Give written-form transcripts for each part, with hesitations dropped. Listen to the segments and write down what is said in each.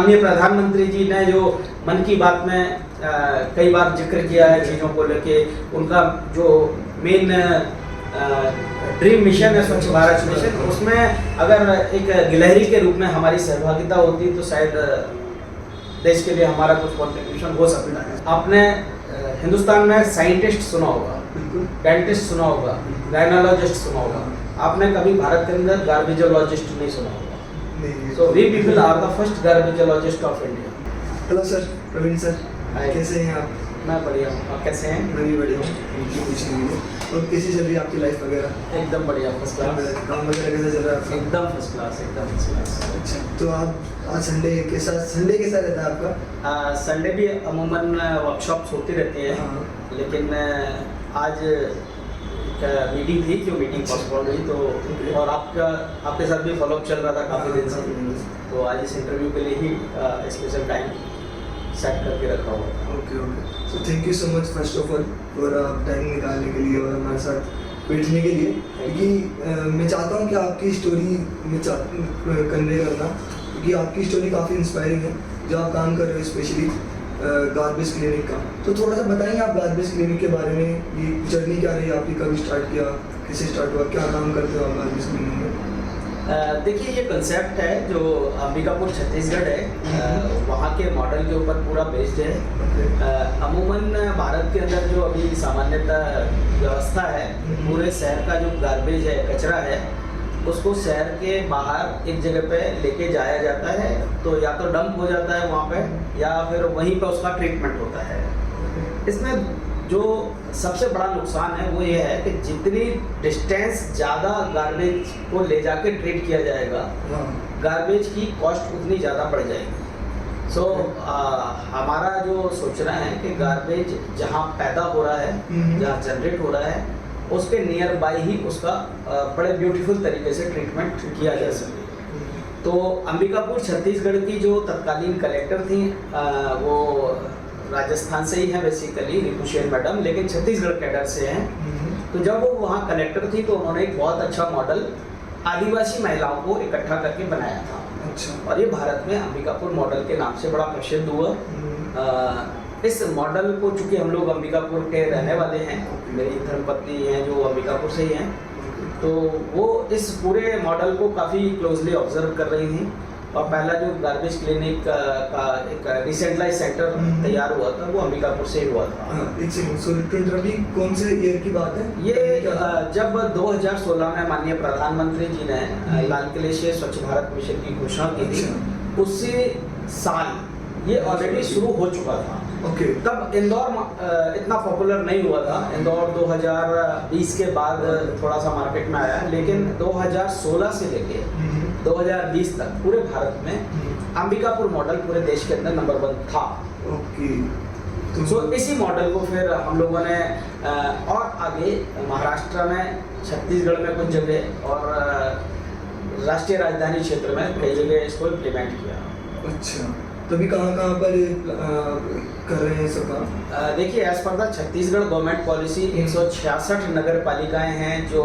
माननीय प्रधानमंत्री जी ने जो मन की बात में कई बार जिक्र किया है चीज़ों को लेके, उनका जो मेन ड्रीम मिशन है स्वच्छ भारत मिशन, उसमें अगर एक गिलहरी के रूप में हमारी सहभागिता होती तो शायद देश के लिए हमारा कुछ कॉन्ट्रीब्यूशन हो सकता है। आपने हिंदुस्तान में साइंटिस्ट सुना होगा, डेंटिस्ट सुना होगा, गायनोलॉजिस्ट सुना होगा, आपने कभी भारत के अंदर गार्बेजोलॉजिस्ट नहीं सुना होगा। So we people are the first garbageologist of India. Hello sir, Praveen sir, Hi. कैसे हैं आप? मैं बढ़िया हूँ, आप कैसे हैं? मैं भी बढ़िया हूँ, उनकी पूछने के लिए। और कैसी चल रही है आपकी लाइफ वगैरह? एकदम बढ़िया, फर्स्ट क्लास। काम वगैरह कैसा चल रहा है आपका? एकदम फर्स्ट क्लास, एकदम फर्स्ट क्लास। अच्छा, तो आप आज संडे कैसा रहता है आपका? संडे भी अमूमन वर्कशॉप्स होती रहती है, हाँ। लेकिन आज एक मीटिंग थी, जो मीटिंग पोस्टपोन हुई तो, और आपके साथ भी फॉलोअप चल रहा था काफ़ी दिन से, तो आज इस इंटरव्यू के लिए ही स्पेशल टाइम सेट करके रखा हुआ था। Okay, so thank you so much first of all for time निकालने के लिए और हमारे साथ बैठने के लिए, क्योंकि मैं चाहता हूँ कि आपकी स्टोरी में कन्वे करना, क्योंकि आपकी स्टोरी काफ़ी इंस्पायरिंग है जो आप काम कर रहे हो, स्पेशली गार्बेज क्लिनिक का। तो थोड़ा सा बताएंगे आप गार्बेज क्लिनिक के बारे में, ये जर्नी क्या रही, आपने कभी स्टार्ट किया, कैसे स्टार्ट हुआ, क्या काम करते हो आप गार्बेज क्लिनिक में? देखिए, ये कंसेप्ट है जो अंबिकापुर छत्तीसगढ़ है, वहाँ के मॉडल के ऊपर पूरा बेस्ड है। अमूमन भारत के अंदर जो अभी सामान्यतः व्यवस्था है, पूरे शहर का जो गार्बेज है, कचरा है, उसको शहर के बाहर एक जगह पे लेके जाया जाता है, तो या तो डंप हो जाता है वहाँ पे, या फिर वहीं पे उसका ट्रीटमेंट होता है। इसमें जो सबसे बड़ा नुकसान है वो ये है कि जितनी डिस्टेंस ज़्यादा गार्बेज को ले जाके ट्रीट किया जाएगा, गार्बेज की कॉस्ट उतनी ज़्यादा बढ़ जाएगी। सो हमारा जो सोचना है कि गार्बेज जहाँ पैदा हो रहा है, जहाँ जनरेट हो रहा है, उसके नियर बाय ही उसका बड़े ब्यूटीफुल तरीके से ट्रीटमेंट किया जा सके। तो अंबिकापुर छत्तीसगढ़ की जो तत्कालीन कलेक्टर थी, वो राजस्थान से ही हैं बेसिकली, रिपुशेन मैडम, लेकिन छत्तीसगढ़ कैडर से हैं। तो जब वो वहाँ कलेक्टर थी तो उन्होंने एक बहुत अच्छा मॉडल आदिवासी महिलाओं को इकट्ठा करके बनाया था। अच्छा। और ये भारत में अंबिकापुर मॉडल के नाम से बड़ा प्रसिद्ध हुआ। इस मॉडल को, चूँकि हम लोग अंबिकापुर के रहने वाले हैं, मेरी धर्मपत्नी हैं जो अंबिकापुर से ही हैं, तो वो इस पूरे मॉडल को काफ़ी क्लोजली ऑब्जर्व कर रही थी। और पहला जो गार्बेज क्लिनिक का एक डिसेंट्रलाइज सेंटर तैयार हुआ था, वो अंबिकापुर से ही हुआ था। एक सेकंड, सो कौन से ईयर की बात है ये? जब 2016 में माननीय प्रधानमंत्री जी ने लाल किले से स्वच्छ भारत मिशन की घोषणा की थी, उसी साल ये ऑलरेडी शुरू हो चुका था। ओके। तब इंदौर इतना पॉपुलर नहीं हुआ था, इंदौर 2020 के बाद थोड़ा सा मार्केट में आया, लेकिन 2016 से लेके 2020 तक पूरे भारत में अंबिकापुर मॉडल पूरे देश के अंदर नंबर 1 था। ओके। तो इसी मॉडल को फिर हम लोगों ने और आगे महाराष्ट्र में, छत्तीसगढ़ में कुछ जगह, और राष्ट्रीय राजधानी क्षेत्र में कई जगह इसको इम्प्लीमेंट किया। अच्छा, तो अभी कहाँ पर कर रहे हैं सब काम? देखिए, as per the Chhattisgarh government policy 166 नगर पालिकाएं हैं जो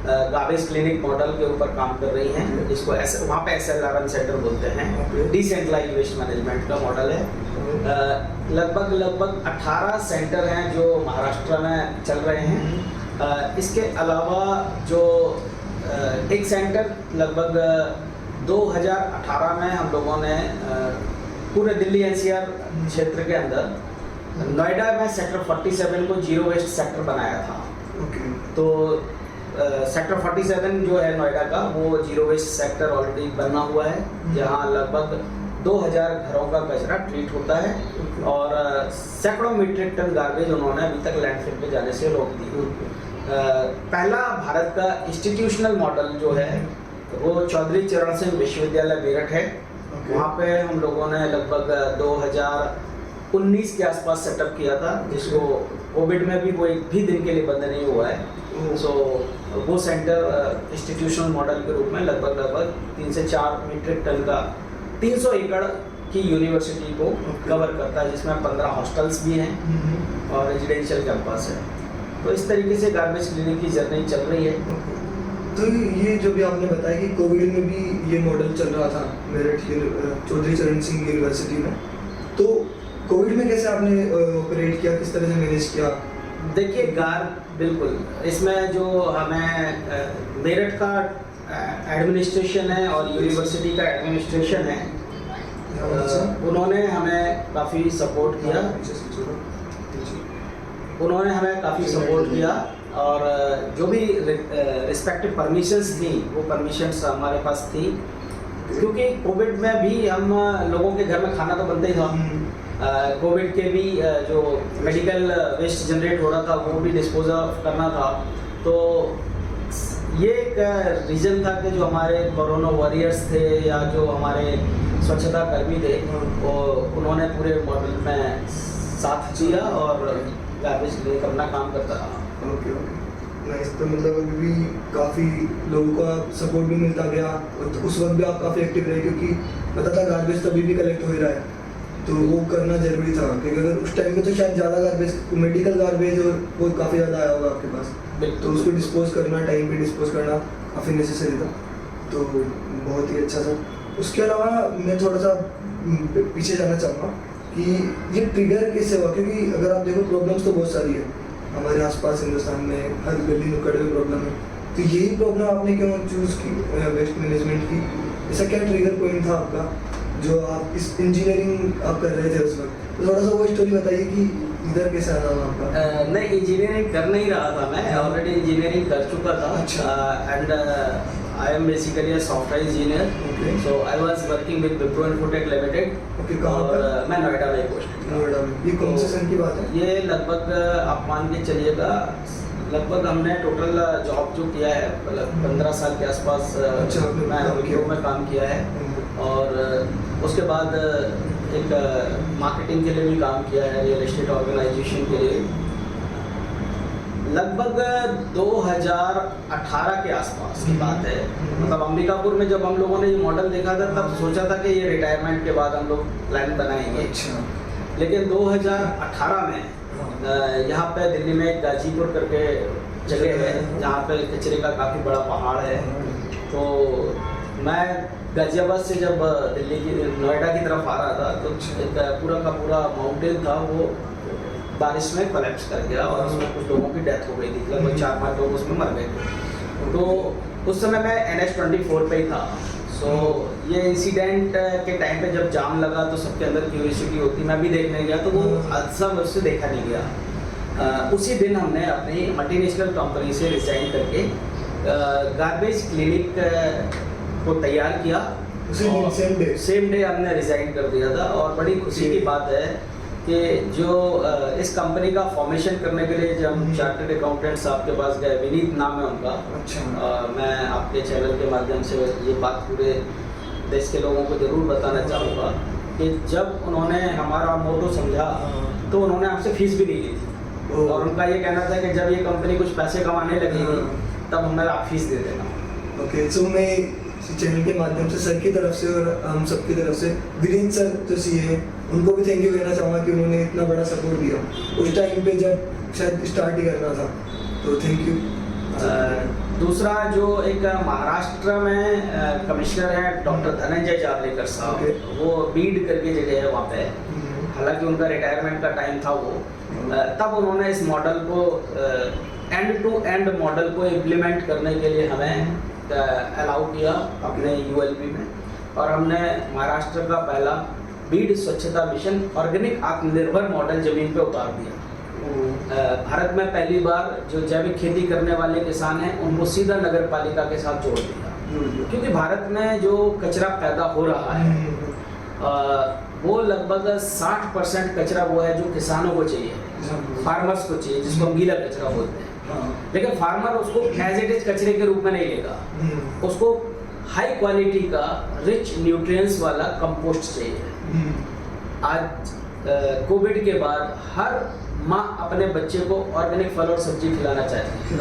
गार्बेज क्लिनिक मॉडल के ऊपर काम कर रही हैं, जिसको वहाँ पे SLRM सेंटर बोलते हैं। डिसेंट्रलाइज वेस्ट मैनेजमेंट का मॉडल है। लगभग 18 सेंटर हैं जो महाराष्ट्र में चल रहे हैं। इसके अलावा जो एक सेंटर लगभग 2018 में हम लोगों ने पूरे दिल्ली NCR क्षेत्र के अंदर नोएडा में सेक्टर 47 को जीरो वेस्ट सेक्टर बनाया था। ओके। तो सेक्टर 47 जो है नोएडा का, वो जीरो वेस्ट सेक्टर ऑलरेडी बना हुआ है, जहां लगभग 2000 घरों का कचरा ट्रीट होता है, और सैकड़ों मीट्रिक टन गार्बेज उन्होंने अभी तक लैंडफिल पे जाने से रोक दी। पहला भारत का इंस्टीट्यूशनल मॉडल जो है वो चौधरी चरण सिंह विश्वविद्यालय मेरठ है। वहाँ पे हम लोगों ने लगभग 2019 के आसपास सेटअप किया था, जिसको कोविड में भी वो एक भी दिन के लिए बंद नहीं हुआ है। सो वो सेंटर इंस्टीट्यूशनल मॉडल के रूप में लगभग 3 से 4 मीट्रिक टन का 300 एकड़ की यूनिवर्सिटी को कवर करता है, जिसमें 15 हॉस्टल्स भी हैं और रेजिडेंशियल कैंपस है। तो इस तरीके से गार्बेज क्लिनिक की जर्नी चल रही है। तो ये जो भी आपने बताया कि कोविड में भी ये मॉडल चल रहा था मेरठ चौधरी चरण सिंह यूनिवर्सिटी में, तो कोविड में कैसे आपने ऑपरेट किया, किस तरह से मैनेज किया? देखिए बिल्कुल, इसमें जो हमें मेरठ का एडमिनिस्ट्रेशन है और यूनिवर्सिटी का एडमिनिस्ट्रेशन है, उन्होंने हमें काफ़ी सपोर्ट किया और जो भी रिस्पेक्टिव परमिशंस थी वो परमिशंस हमारे पास थी, क्योंकि कोविड में भी हम लोगों के घर में खाना तो बनता ही था। कोविड के भी जो मेडिकल वेस्ट जनरेट हो रहा था वो भी डिस्पोज करना था। तो ये एक रीज़न था कि जो हमारे कोरोना वॉरियर्स थे या जो हमारे स्वच्छता कर्मी थे वो उन्होंने पूरे मॉडल में साथ दिया और गार्बेज लेकर अपना काम करता रहा। Okay nice. तो मतलब अभी भी काफ़ी लोगों का सपोर्ट भी मिलता गया और उस वक्त भी आप काफ़ी एक्टिव रहे, क्योंकि पता था गार्बेज तो अभी भी कलेक्ट हो ही रहा है, तो वो करना जरूरी था। क्योंकि अगर उस टाइम पे तो शायद ज़्यादा गार्बेज, मेडिकल गार्बेज और वो काफ़ी ज़्यादा आया होगा आपके पास, तो उसको डिस्पोज करना, टाइम पे डिस्पोज करना काफ़ी नेसेसरी था, तो बहुत ही अच्छा था। उसके अलावा मैं थोड़ा सा पीछे जाना चाहूँगा कि ये ट्रिगर कैसे हुआ, क्योंकि अगर आप देखो प्रॉब्लम्स तो बहुत सारी है हमारे आसपास हिंदुस्तान में, हर गली नुक्कड़ में प्रॉब्लम है, तो यही प्रॉब्लम आपने क्यों चूज़ की वेस्ट मैनेजमेंट की? ऐसा क्या ट्रिगर पॉइंट था आपका जो आप इस इंजीनियरिंग आप कर रहे थे उस वक्त? तो थोड़ा सा वो स्टोरी बताइए कि इधर कैसे आना हुआ आपका? नहीं, इंजीनियरिंग कर नहीं रहा था मैं, ऑलरेडी इंजीनियरिंग कर चुका था। अच्छा। And I am basically a software engineer, so I was working with Wipro infotech limited. Okay, कहाँ पर? मैं नोएडा में पोस्टेड था। नोएडा में। ये कौन से सन की बात है? ये लगभग आप मान के चलिएगा, लगभग हमने टोटल जॉब जो किया है मतलब 15 साल के आसपास मैं विप्रो में काम किया है, और उसके बाद एक मार्केटिंग के लिए भी काम किया है, रियल एस्टेट ऑर्गेनाइजेशन के लिए। लगभग 2018 के आसपास की बात है, मतलब अंबिकापुर में जब हम लोगों ने ये मॉडल देखा था तब सोचा था कि ये रिटायरमेंट के बाद हम लोग प्लान बनाएंगे। अच्छा। लेकिन 2018 में यहाँ पे दिल्ली में गाजीपुर करके जगह है जहाँ पे कचरे का काफ़ी बड़ा पहाड़ है, तो मैं गाजियाबाद से जब दिल्ली की नोएडा की तरफ आ रहा था तो एक पूरा का पूरा माउंटेन था वो बारिश में कोलैप्स कर गया और उसमें कुछ लोगों की डेथ हो गई थी, लगभग 4-5 लोग उसमें मर गए थे। तो उस समय मैं NH-24 पे ही था। सो ये इंसिडेंट के टाइम पे जब जाम लगा तो सबके अंदर क्यूरियोसिटी होती, मैं भी देखने गया तो वो हादसा मुझसे देखा नहीं गया। उसी दिन हमने अपनी मल्टीनेशनल कंपनी से रिजाइन करके गार्बेज क्लिनिक को तैयार किया। सेम डे हमने रिजाइन कर दिया था, और बड़ी खुशी की बात है कि जो इस कंपनी का फॉर्मेशन करने के लिए जब हम चार्टर्ड अकाउंटेंट साहब के पास गए, विनीत नाम है उनका। अच्छा। मैं आपके चैनल के माध्यम से ये बात पूरे देश के लोगों को ज़रूर बताना चाहूँगा कि जब उन्होंने हमारा मोटो समझा तो उन्होंने हमसे फीस भी नहीं ली थी, और उनका ये कहना था कि जब ये कंपनी कुछ पैसे कमाने लगेगी तब हमें आप फीस दे देना। ओके, सो मैं चैनल के माध्यम से सर की तरफ से और हम सबकी तरफ से वीरेंद्र सर जो सीए हैं उनको भी थैंक यू कहना चाहूँगा कि उन्होंने इतना बड़ा सपोर्ट दिया उस टाइम पे जब शायद स्टार्ट ही करना था, तो थैंक यू। दूसरा जो एक महाराष्ट्र में कमिश्नर है डॉक्टर धनंजय जावलेकर साहब, वो बीड करके जगह है वहाँ पे, हालांकि उनका रिटायरमेंट का टाइम था वो, तब उन्होंने इस मॉडल को एंड टू एंड मॉडल को इम्प्लीमेंट करने के लिए हमें अलाउ किया अपने ULP में, और हमने महाराष्ट्र का पहला बीड स्वच्छता मिशन ऑर्गेनिक आत्मनिर्भर मॉडल जमीन पे उतार दिया। भारत में पहली बार जो जैविक खेती करने वाले किसान हैं उनको सीधा नगर पालिका के साथ जोड़ दिया, क्योंकि भारत में जो कचरा पैदा हो रहा है वो लगभग 60% कचरा वो है जो किसानों को चाहिए, फार्मर्स को चाहिए, जिसको हम गीला कचरा बोलते हैं। लेकिन फार्मर उसको एज इट इज कचरे के रूप में नहीं लेगा, उसको हाई क्वालिटी का रिच न्यूट्रिएंट्स वाला कंपोस्ट चाहिए। आज कोविड के बाद हर माँ अपने बच्चे को ऑर्गेनिक फल और सब्जी खिलाना चाहती है,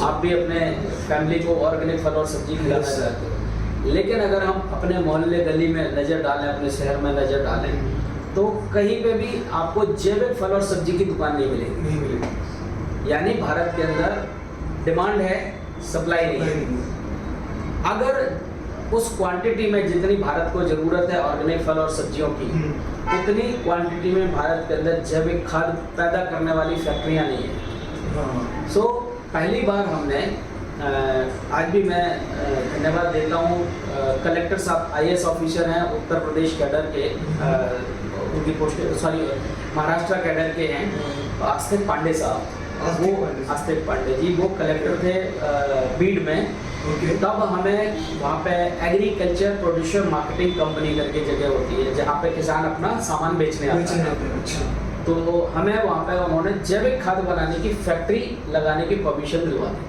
आप भी अपने फैमिली को ऑर्गेनिक फल और सब्जी खिलाना चाहते हो, लेकिन अगर हम अपने मोहल्ले गली में नज़र डालें, अपने शहर में नज़र डालें, तो कहीं पे भी आपको जैविक फल और सब्जी की दुकान नहीं मिलेगी। यानी भारत के अंदर डिमांड है सप्लाई नहीं है। अगर उस क्वांटिटी में जितनी भारत को ज़रूरत है ऑर्गेनिक फल और सब्जियों की, उतनी क्वांटिटी में भारत के अंदर जैविक खाद पैदा करने वाली फैक्ट्रियां नहीं है। सो पहली बार हमने आज भी मैं धन्यवाद देता हूँ कलेक्टर साहब IAS ऑफिसर हैं उत्तर प्रदेश कैडर के, उनकी पोस्ट महाराष्ट्र कैडर के हैं, आस्तिक पांडे साहब, वो आस्तिक पांडे जी वो कलेक्टर थे बीड में। तब हमें वहाँ पे एग्रीकल्चर प्रोड्यूसर मार्केटिंग कंपनी करके जगह होती है जहाँ पे किसान अपना सामान बेचने आता है। अच्छा। तो हमें वहाँ पे उन्होंने जैविक खाद बनाने की फैक्ट्री लगाने की परमिशन दिलवा दी।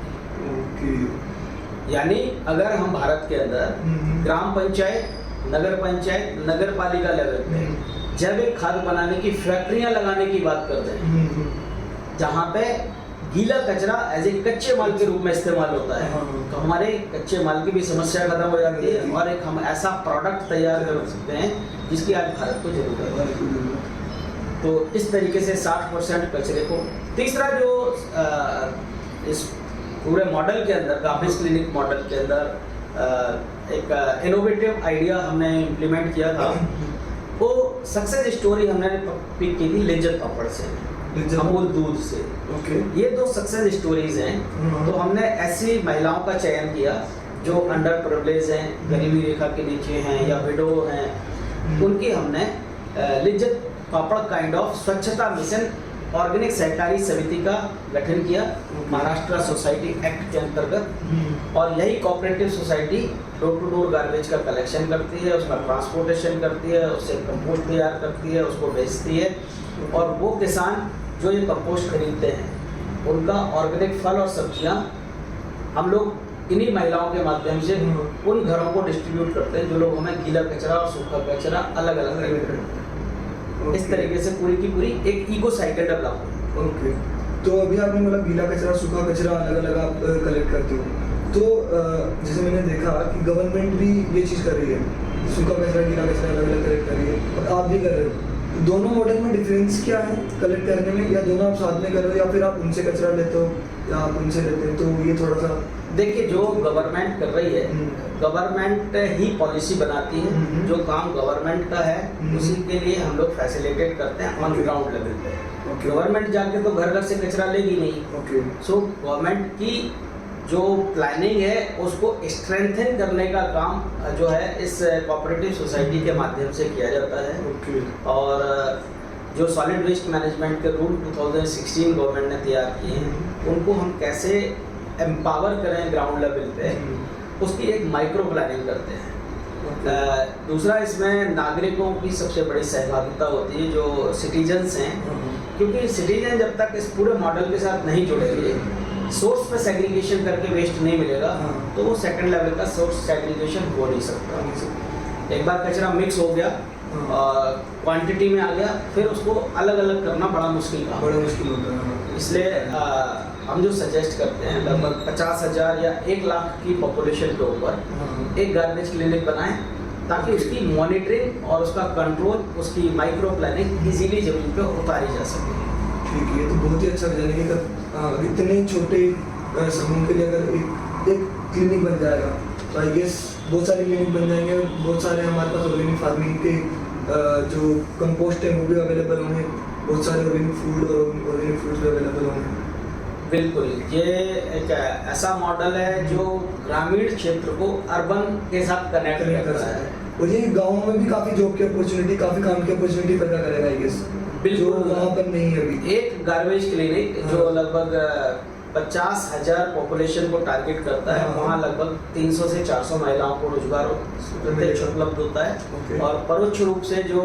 यानी अगर हम भारत के अंदर ग्राम पंचायत, नगर पंचायत, नगर पालिका लेवल पे जैविक खाद बनाने की फैक्ट्रियां लगाने की बात करते हैं, जहाँ पे गीला कचरा एज ए कच्चे माल के रूप में इस्तेमाल होता है, तो हमारे कच्चे माल की भी समस्या खत्म हो जाती है और एक हम ऐसा प्रोडक्ट तैयार कर सकते हैं जिसकी आज भारत को जरूरत है। तो इस तरीके से 60% कचरे को। तीसरा जो इस पूरे मॉडल के अंदर, गार्बेज क्लिनिक मॉडल के अंदर एक इनोवेटिव आइडिया हमने इम्प्लीमेंट किया था, वो सक्सेस स्टोरी हमने पिक की थी लिज्जत पापड़ से, अमूल दूध से। ये 2 सक्सेस स्टोरीज हैं। तो हमने ऐसी महिलाओं का चयन किया जो अंडर प्रिविलेज हैं, गरीबी रेखा के नीचे हैं या विडो हैं, उनकी हमने लिज्जत पापड़ काइंड ऑफ स्वच्छता मिशन ऑर्गेनिक सहकारी समिति का गठन किया महाराष्ट्र सोसाइटी एक्ट के अंतर्गत। और यही cooperative society door to door garbage का कलेक्शन करती है, उसका ट्रांसपोर्टेशन करती है, उससे कंपोस्ट तैयार करती है, उसको बेचती है। और वो किसान जो ये कंपोस्ट खरीदते हैं उनका ऑर्गेनिक फल और सब्जियां हम लोग इन्हीं महिलाओं के माध्यम से उन घरों को डिस्ट्रीब्यूट करते हैं जो लोग हमें गीला कचरा और सूखा कचरा अलग अलग करते हैं। इस तरीके से पूरी की पूरी एक इको साइकिल डेवलप। ओके। तो अभी आपने बोला गीला कचरा सूखा कचरा अलग अलग आप कलेक्ट करते हो, तो जैसे मैंने देखा कि गवर्नमेंट भी ये चीज़ कर रही है, सूखा कचरा गीला कचरा अलग अलग कलेक्ट कर रही है और आप भी कर रहे हो। तो दोनों मॉडल में डिफरेंस क्या है कलेक्ट करने में, या दोनों आप साथ में कर रहे हो या फिर आप उनसे कचरा लेते हो या आप उनसे लेते हो? तो ये थोड़ा सा देखिए, जो गवर्नमेंट कर रही है, गवर्नमेंट ही पॉलिसी बनाती है, जो काम गवर्नमेंट का है उसी के लिए हम लोग फैसिलिटेट करते हैं ऑन ग्राउंड लेवल पे। गवर्नमेंट जाके तो घर घर से कचरा लेगी नहीं। सो गवर्नमेंट की जो प्लानिंग है उसको स्ट्रेंथन करने का काम जो है इस कोऑपरेटिव सोसाइटी के माध्यम से किया जाता है। और जो सॉलिड वेस्ट मैनेजमेंट के रूल 2016 गवर्नमेंट ने तैयार किए हैं, उनको हम कैसे एम्पावर करें ग्राउंड लेवल पे, उसकी एक माइक्रो प्लानिंग करते हैं। दूसरा, इसमें नागरिकों की सबसे बड़ी सहभागिता होती है, जो सिटीजन्स हैं, क्योंकि सिटीजन जब तक इस पूरे मॉडल के साथ नहीं जुड़ेंगे, सोर्स पे सेग्रीगेशन करके वेस्ट नहीं मिलेगा, तो वो सेकंड लेवल का सोर्स सेग्रीगेशन हो नहीं सकता। एक बार कचरा मिक्स हो गया और क्वांटिटी में आ गया, फिर उसको अलग अलग करना बड़ा मुश्किल होता है। इसलिए हम जो सजेस्ट करते हैं, लगभग 50,000 या 1 लाख की पॉपुलेशन के ऊपर एक गार्बेज क्लिनिक बनाएं, ताकि उसकी मॉनिटरिंग और उसका कंट्रोल, उसकी माइक्रो प्लानिंग इजीली जमीन पे उतारी जा सके। ठीक है, तो बहुत ही अच्छा विजन है कि इतने छोटे समूह के लिए अगर एक क्लिनिक बन जाएगा तो आई गेस बहुत सारे क्लिनिक बन जाएंगे, बहुत सारे हमारे पास ऑर्गेनिक फार्मिंग के जो कंपोस्ट है वो भी अवेलेबल होंगे, बहुत सारे ऑर्गेनिक फूड और ऑर्गेनिक फ्रूट्स भी अवेलेबल होंगे। बिल्कुल, ये एक ऐसा मॉडल है जो ग्रामीण क्षेत्र को अर्बन के साथ कनेक्ट करता है, और ये गाँव में भी काफ़ी जॉब की अपॉर्चुनिटी, काफ़ी काम की अपॉर्चुनिटी पैदा करेगा आई गेस, जो वहाँ पर नहीं है अभी। एक गार्बेज क्लिनिक जो लगभग 50,000 पॉपुलेशन को टारगेट करता है, वहाँ लगभग 300 से 400 महिलाओं को रोजगार प्रत्यक्ष उपलब्ध होता है। और परोक्ष रूप से जो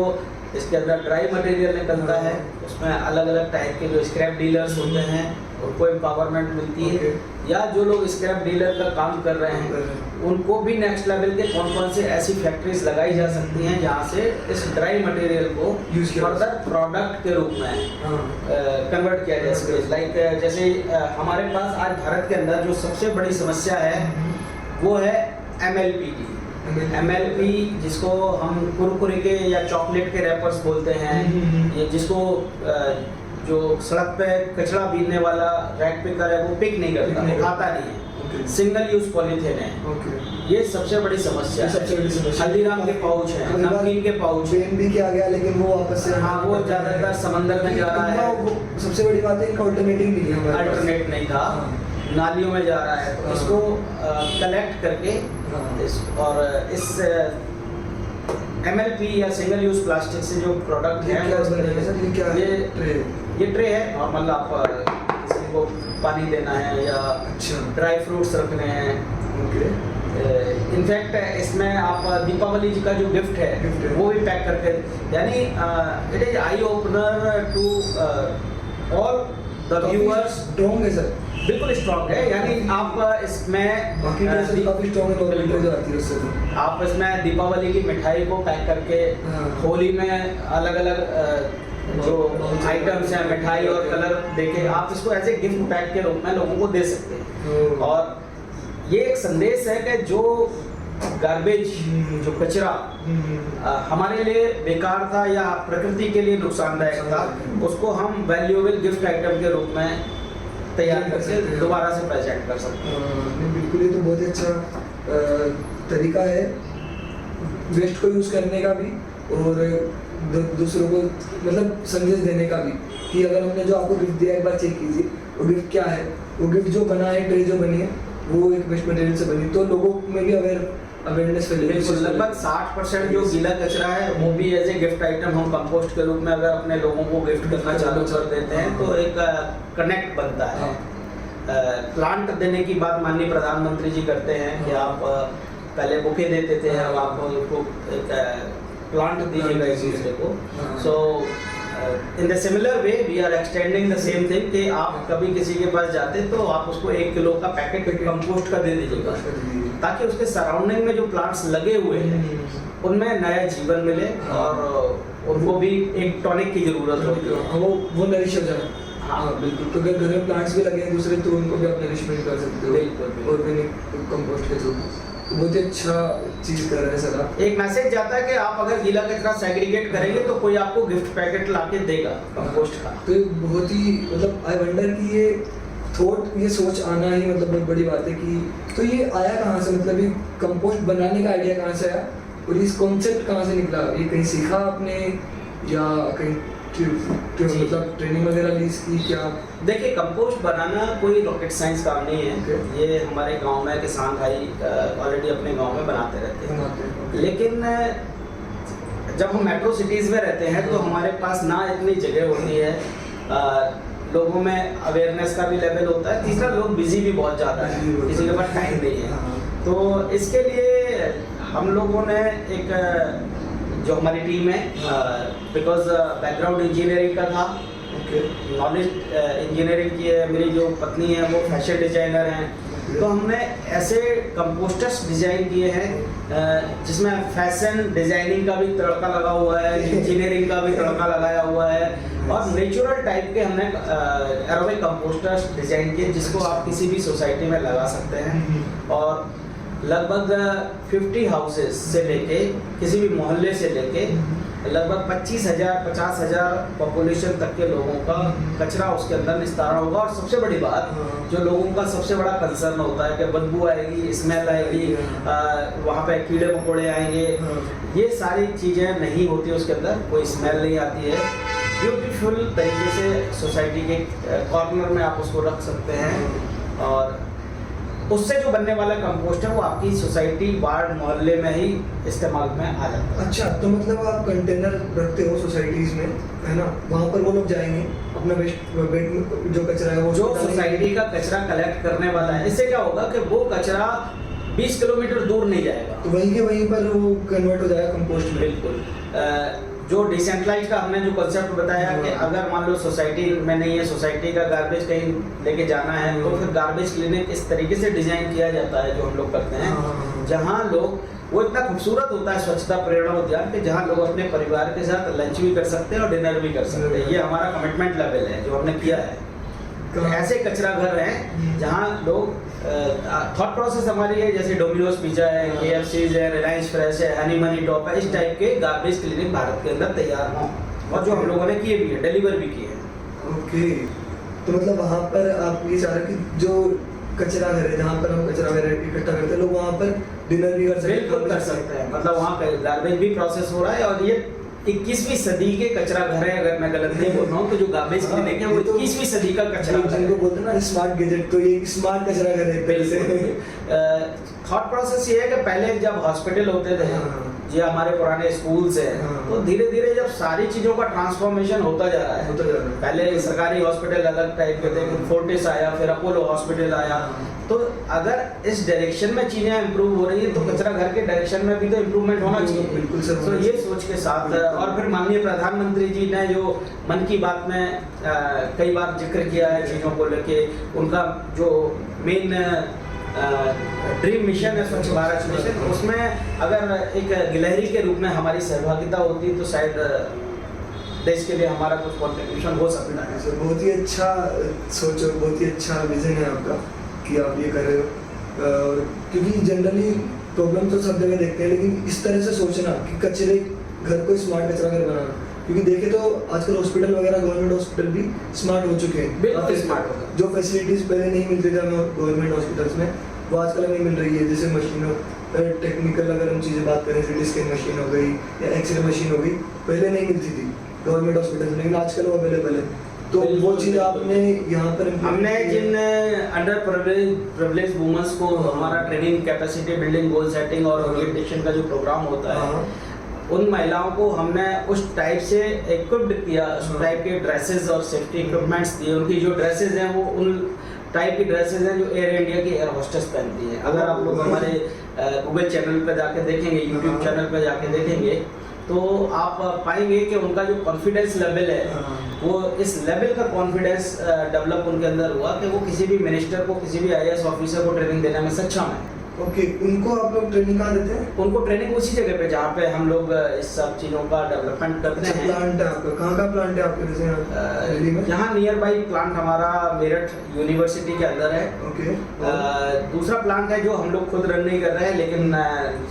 इसके अंदर ड्राई मटेरियल निकलता है, उसमें अलग अलग टाइप के जो स्क्रैप डीलर्स होते हैं उनको एम्पावरमेंट मिलती है, या जो लोग स्क्रैप डीलर का काम कर रहे हैं उनको भी नेक्स्ट लेवल के कौन कौन से ऐसी फैक्ट्रीज लगाई जा सकती हैं जहाँ से इस ड्राई मटेरियल को फर्दर प्रोडक्ट के रूप में कन्वर्ट किया जा सके। लाइक जैसे हमारे पास आज भारत के अंदर जो सबसे बड़ी समस्या है वो है MLP की। MLP जिसको हम कुरकुरे के या चॉकलेट के रैपर्स बोलते हैं, ये जिसको जो सड़क पे कचरा बीनने वाला रैक पिकर है वो पिक नहीं करता, वो खाता नहीं है। ओके सिंगल यूज पॉलीथीन है, ओके। ये सबसे बड़ी समस्या ये है। सबसे बड़ी समस्या। हल्दीराम के पाउच हैं, कई बार नमकीन के पाउच हैं, ट्रेन भी किया गया लेकिन वो वापस से हाँ वो ज्यादातर समंदर में जा रहा है, इनका सबसे बड़ी बात है इनका अल्टरनेटिव नहीं है हमारे पास। अल्टरनेट नहीं था, हाँ। नालियों में जा रहा है। तो हाँ। इसको कलेक्ट करके हाँ। और इस MLP या सिंगल यूज प्लास्टिक से जो प्रोडक्ट ये है क्या बनेगा सर, ये क्या है? ट्रे। ये ट्रे है नॉर्मल, आप किसी को पानी देना है या अच्छा ड्राई फ्रूट्स रखने हैं। ओके। इनफैक्ट इसमें आप दीपावली जी का जो गिफ्ट है गिफ्ट है। वो भी पैक करके, यानी it is eye opener to all the viewers. Strong है सर, बिल्कुल स्ट्रॉन्ग है, यानी आप इसमें बाकी ट्रे से काफी स्ट्रॉन्ग है, नॉर्मल ट्रे जो आती है उससे तो। आप इसमें दीपावली की मिठाई को पैक करके हाँ। होली में अलग अलग जो आइटम्स हैं मिठाई और कलर देके आप इसको एज ए गिफ्ट पैक के रूप में लोगों को दे सकते हैं। और ये एक संदेश है कि जो गार्बेज, जो कचरा हमारे लिए बेकार था या प्रकृति के लिए नुकसानदायक था, उसको हम वैल्यूएबल गिफ्ट आइटम के रूप में तैयार करके दोबारा से प्रेजेंट कर सकते हैं। नहीं बिल्कुल, ये तो बहुत ही अच्छा तरीका है वेस्ट को यूज़ करने का भी और दूसरों को मतलब संदेश देने का भी कि अगर हमने जो आपको गिफ्ट दिया एक बार चेक कीजिए वो गिफ्ट क्या है। वो गिफ्ट जो बना है, ट्रे जो बनी है वो एक वेस्ट मटेरियल से बनी, तो लोगों में भी अवेयरनेस फैलेगी। बिल्कुल, लगभग 60% जो गीला कचरा है वो भी एज ए गिफ्ट आइटम हम कंपोस्ट के रूप में अगर अपने लोगों को गिफ्ट करना चालू कर देते हैं तो एक कनेक्ट बनता है। प्लांट देने की बात माननीय प्रधानमंत्री जी करते हैं कि आप पहले बुके देते थे, अब आप उसको एक प्लांट दीजिएगा एक दूसरे को। So in the similar way we are extending the same thing कि आप कभी किसी के पास जाते तो आप उसको 1 किलो का पैकेट कंपोस्ट का दे दीजिएगा, ताकि उसके सराउंडिंग में जो प्लांट्स लगे हुए हैं उनमें नया जीवन मिले और उनको भी एक टॉनिक की जरूरत होती है, वो नरिश हो जाए। हाँ बिल्कुल, तो अगर घर में प्लांट्स भी लगे हैं दूसरे तो उनको भी आप नरिशमेंट कर सकते हो बिल्कुल ऑर्गेनिक कंपोस्ट के थ्रू। बहुत ही अच्छा चीज कर रहे हैं सर आप। एक मैसेज जाता है कि आप अगर गीला कचरा सेग्रीगेट करेंगे तो कोई आपको गिफ्ट पैकेट लाके देगा कंपोस्ट का। तो ये बहुत ही मतलब आई वंडर कि ये थॉट, ये सोच आना ही मतलब बहुत बड़ी बात है कि तो ये आया कहाँ से, मतलब ये कंपोस्ट बनाने का आइडिया कहाँ से आया और इस कॉन्सेप्ट कहाँ से निकला? ये कहीं सीखा आपने या कहीं मतलब ट्रेनिंग वगैरह ली इसकी क्या? देखिए, कंपोस्ट बनाना कोई रॉकेट साइंस काम नहीं है। ये हमारे गांव में किसान भाई ऑलरेडी अपने गांव में बनाते रहते हैं। लेकिन जब हम मेट्रो सिटीज़ में रहते हैं तो हमारे पास ना इतनी जगह होती है, लोगों में अवेयरनेस का भी लेवल होता है, तीसरा लोग बिजी भी बहुत ज़्यादा है, किसी के पास टाइम नहीं है। तो इसके लिए हम लोगों ने एक जो हमारी टीम है, बिकॉज बैकग्राउंड इंजीनियरिंग का था, नॉलेज इंजीनियरिंग की है, मेरी जो पत्नी है वो फैशन डिजाइनर हैं, तो हमने ऐसे कंपोस्टर्स डिजाइन किए हैं जिसमें फैशन डिजाइनिंग का भी तड़का लगा हुआ है, इंजीनियरिंग का भी तड़का लगाया हुआ है और नेचुरल टाइप के हमने एरोबिक कंपोस्टर्स डिजाइन किए जिसको आप किसी भी सोसाइटी में लगा सकते हैं। और लगभग 50 हाउसेस से लेके किसी भी मोहल्ले से लेके लगभग 25,000 50,000 पॉपुलेशन तक के लोगों का कचरा उसके अंदर निस्तारण होगा। और सबसे बड़ी बात जो लोगों का सबसे बड़ा कंसर्न होता है कि बदबू आएगी, स्मेल आएगी, वहाँ पे कीड़े मकोड़े आएंगे, ये सारी चीज़ें नहीं होती, उसके अंदर कोई स्मेल नहीं आती है। ब्यूटीफुल तरीके से सोसाइटी के कॉर्नर में आप उसको रख सकते हैं और उससे जो बनने वाला कंपोस्ट है वो आपकी सोसाइटी, वार्ड, मोहल्ले में ही इस्तेमाल में आ जाता है। अच्छा, तो मतलब आप कंटेनर रखते हो सोसाइटीज में, है ना? वहाँ पर वो लोग जाएंगे अपना वेस्ट जो कचरा है वो जो सोसाइटी का कचरा कलेक्ट करने वाला है, इससे क्या होगा कि वो कचरा 20 किलोमीटर दूर नहीं जाएगा, तो वहीं के वहीं पर वो कन्वर्ट हो जाएगा कंपोस्ट में। बिल्कुल। जो डिसेंट्रलाइज का हमने जो कंसेप्ट बताया कि अगर मान लो सोसाइटी में नहीं है, सोसाइटी का गार्बेज कहीं लेके जाना है, तो फिर गार्बेज क्लिनिक इस तरीके से डिजाइन किया जाता है जो हम लोग करते हैं, जहाँ लोग, वो इतना खूबसूरत होता है स्वच्छता प्रेरणा उद्यान के, जहाँ लोग अपने परिवार के साथ लंच भी कर सकते हैं और डिनर भी कर सकते हैं। ये हमारा कमिटमेंट लेवल है जो हमने किया है। तो ऐसे कचरा घर हैं जहाँ लोग, थॉट प्रोसेस हमारी है जैसे डोमिनोज पिज्जा है, KFC's है, रिलायंस फ्रेश है, हनी मनी टॉप है, इस टाइप के गार्बेज क्लिनिक भारत के अंदर तैयार हों और जो हम लोगों ने किए भी है, डिलीवर भी किए हैं। ओके, तो मतलब वहाँ पर आप ये चाह रहे कि जो कचरा घर है जहाँ पर हम कचरा वगैरह इकट्ठा करते हैं, लोग वहाँ पर डिनर भी कर सकते हैं। बिल्कुल कर सकते हैं, मतलब वहाँ गार्बेज भी प्रोसेस हो रहा है। और ये 21वीं सदी के कचरा घर है, अगर मैं गलत नहीं बोल रहा हूँ तो जो गार्बेज क्लिनिक है वो 21वीं सदी का कचरा घर जिनको है। बोलते हैं ना स्मार्ट गैजेट, तो ये स्मार्ट कचरा घर है पहले से। थॉट प्रोसेस ये है कि पहले जब हॉस्पिटल होते थे, हाँ। ये हमारे पुराने स्कूल्स हैं, हाँ। तो धीरे धीरे जब सारी चीजों का ट्रांसफॉर्मेशन होता जा रहा है, होता जा रहा है। पहले सरकारी हॉस्पिटल अलग टाइप के थे, फिर फोर्टिस आया, फिर अपोलो हॉस्पिटल आया। हाँ। तो अगर इस डायरेक्शन में चीजें इंप्रूव हो रही है तो कचरा घर के डायरेक्शन में भी तो इम्प्रूवमेंट होना चाहिए। बिल्कुल सर, तो ये सोच के साथ, और फिर माननीय प्रधानमंत्री जी ने जो मन की बात में कई बार जिक्र किया है चीजों को लेके, उनका जो मेन ड्रीम मिशन है स्वच्छ भारत मिशन, उसमें अगर एक गिलहरी के रूप में हमारी सहभागिता होती तो शायद देश के लिए हमारा कुछ कॉन्ट्रीब्यूशन हो सकता है। सर बहुत ही अच्छा सोच और बहुत ही अच्छा विजन है आपका कि आप ये कर रहे हो। और क्योंकि जनरली प्रॉब्लम तो सब जगह देखते हैं, लेकिन इस तरह से सोचना कि कचरे घर को स्मार्ट कचरा घर बनाना, क्योंकि देखे तो आजकल हॉस्पिटल वगैरह गवर्नमेंट हॉस्पिटल भी स्मार्ट हो चुके हैं। बिल्कुल काफी स्मार्ट हो गए। जो फैसिलिटीज पहले नहीं मिलती थी हमें गवर्नमेंट हॉस्पिटल्स में, वो आजकल हमें मिल रही है। जैसे मशीनों टेक्निकल अगर हम चीज़ें बात करें, सिटी स्कैन मशीन हो गई या एक्सरे मशीन हो गई, पहले नहीं मिलती थी गवर्नमेंट हॉस्पिटल में, लेकिन आजकल वो अवेलेबल है। तो वो चीज़ आपने यहाँ पर हमने जिन अंडर प्रिविलेज वुमेन्स को हमारा training, capacity building, goal setting और ओरिएंटेशन का जो प्रोग्राम होता है, उन महिलाओं को हमने उस टाइप से इक्विप्ड किया, उस टाइप के ड्रेसेस और सेफ्टी इक्विपमेंट्स दिए। उनकी जो ड्रेसेस हैं वो उन टाइप की ड्रेसेस हैं जो एयर इंडिया की एयर होस्टेस पहनती हैं। अगर आप लोग हमारे गूगल चैनल पे जाके देखेंगे, यूट्यूब चैनल पे जाके देखेंगे, तो आप पाएंगे कि उनका जो कॉन्फिडेंस लेवल है, वो इस लेवल का कॉन्फिडेंस डेवलप उनके अंदर हुआ कि वो किसी भी मिनिस्टर को, किसी भी आईएएस ऑफिसर को ट्रेनिंग देने में सक्षम है। ओके, उनको आप लोग ट्रेनिंग कहाँ देते हैं? उनको ट्रेनिंग उसी जगह पे जहाँ पे हम लोग इस सब चीज़ों का डेवलपमेंट करते हैं। प्लांट है आपका, कहाँ का प्लांट है आपके जैसे दिल्ली में? यहाँ नियर बाई प्लांट हमारा मेरठ यूनिवर्सिटी के अंदर है। ओके। दूसरा प्लांट है जो हम लोग खुद रन नहीं कर रहे हैं, लेकिन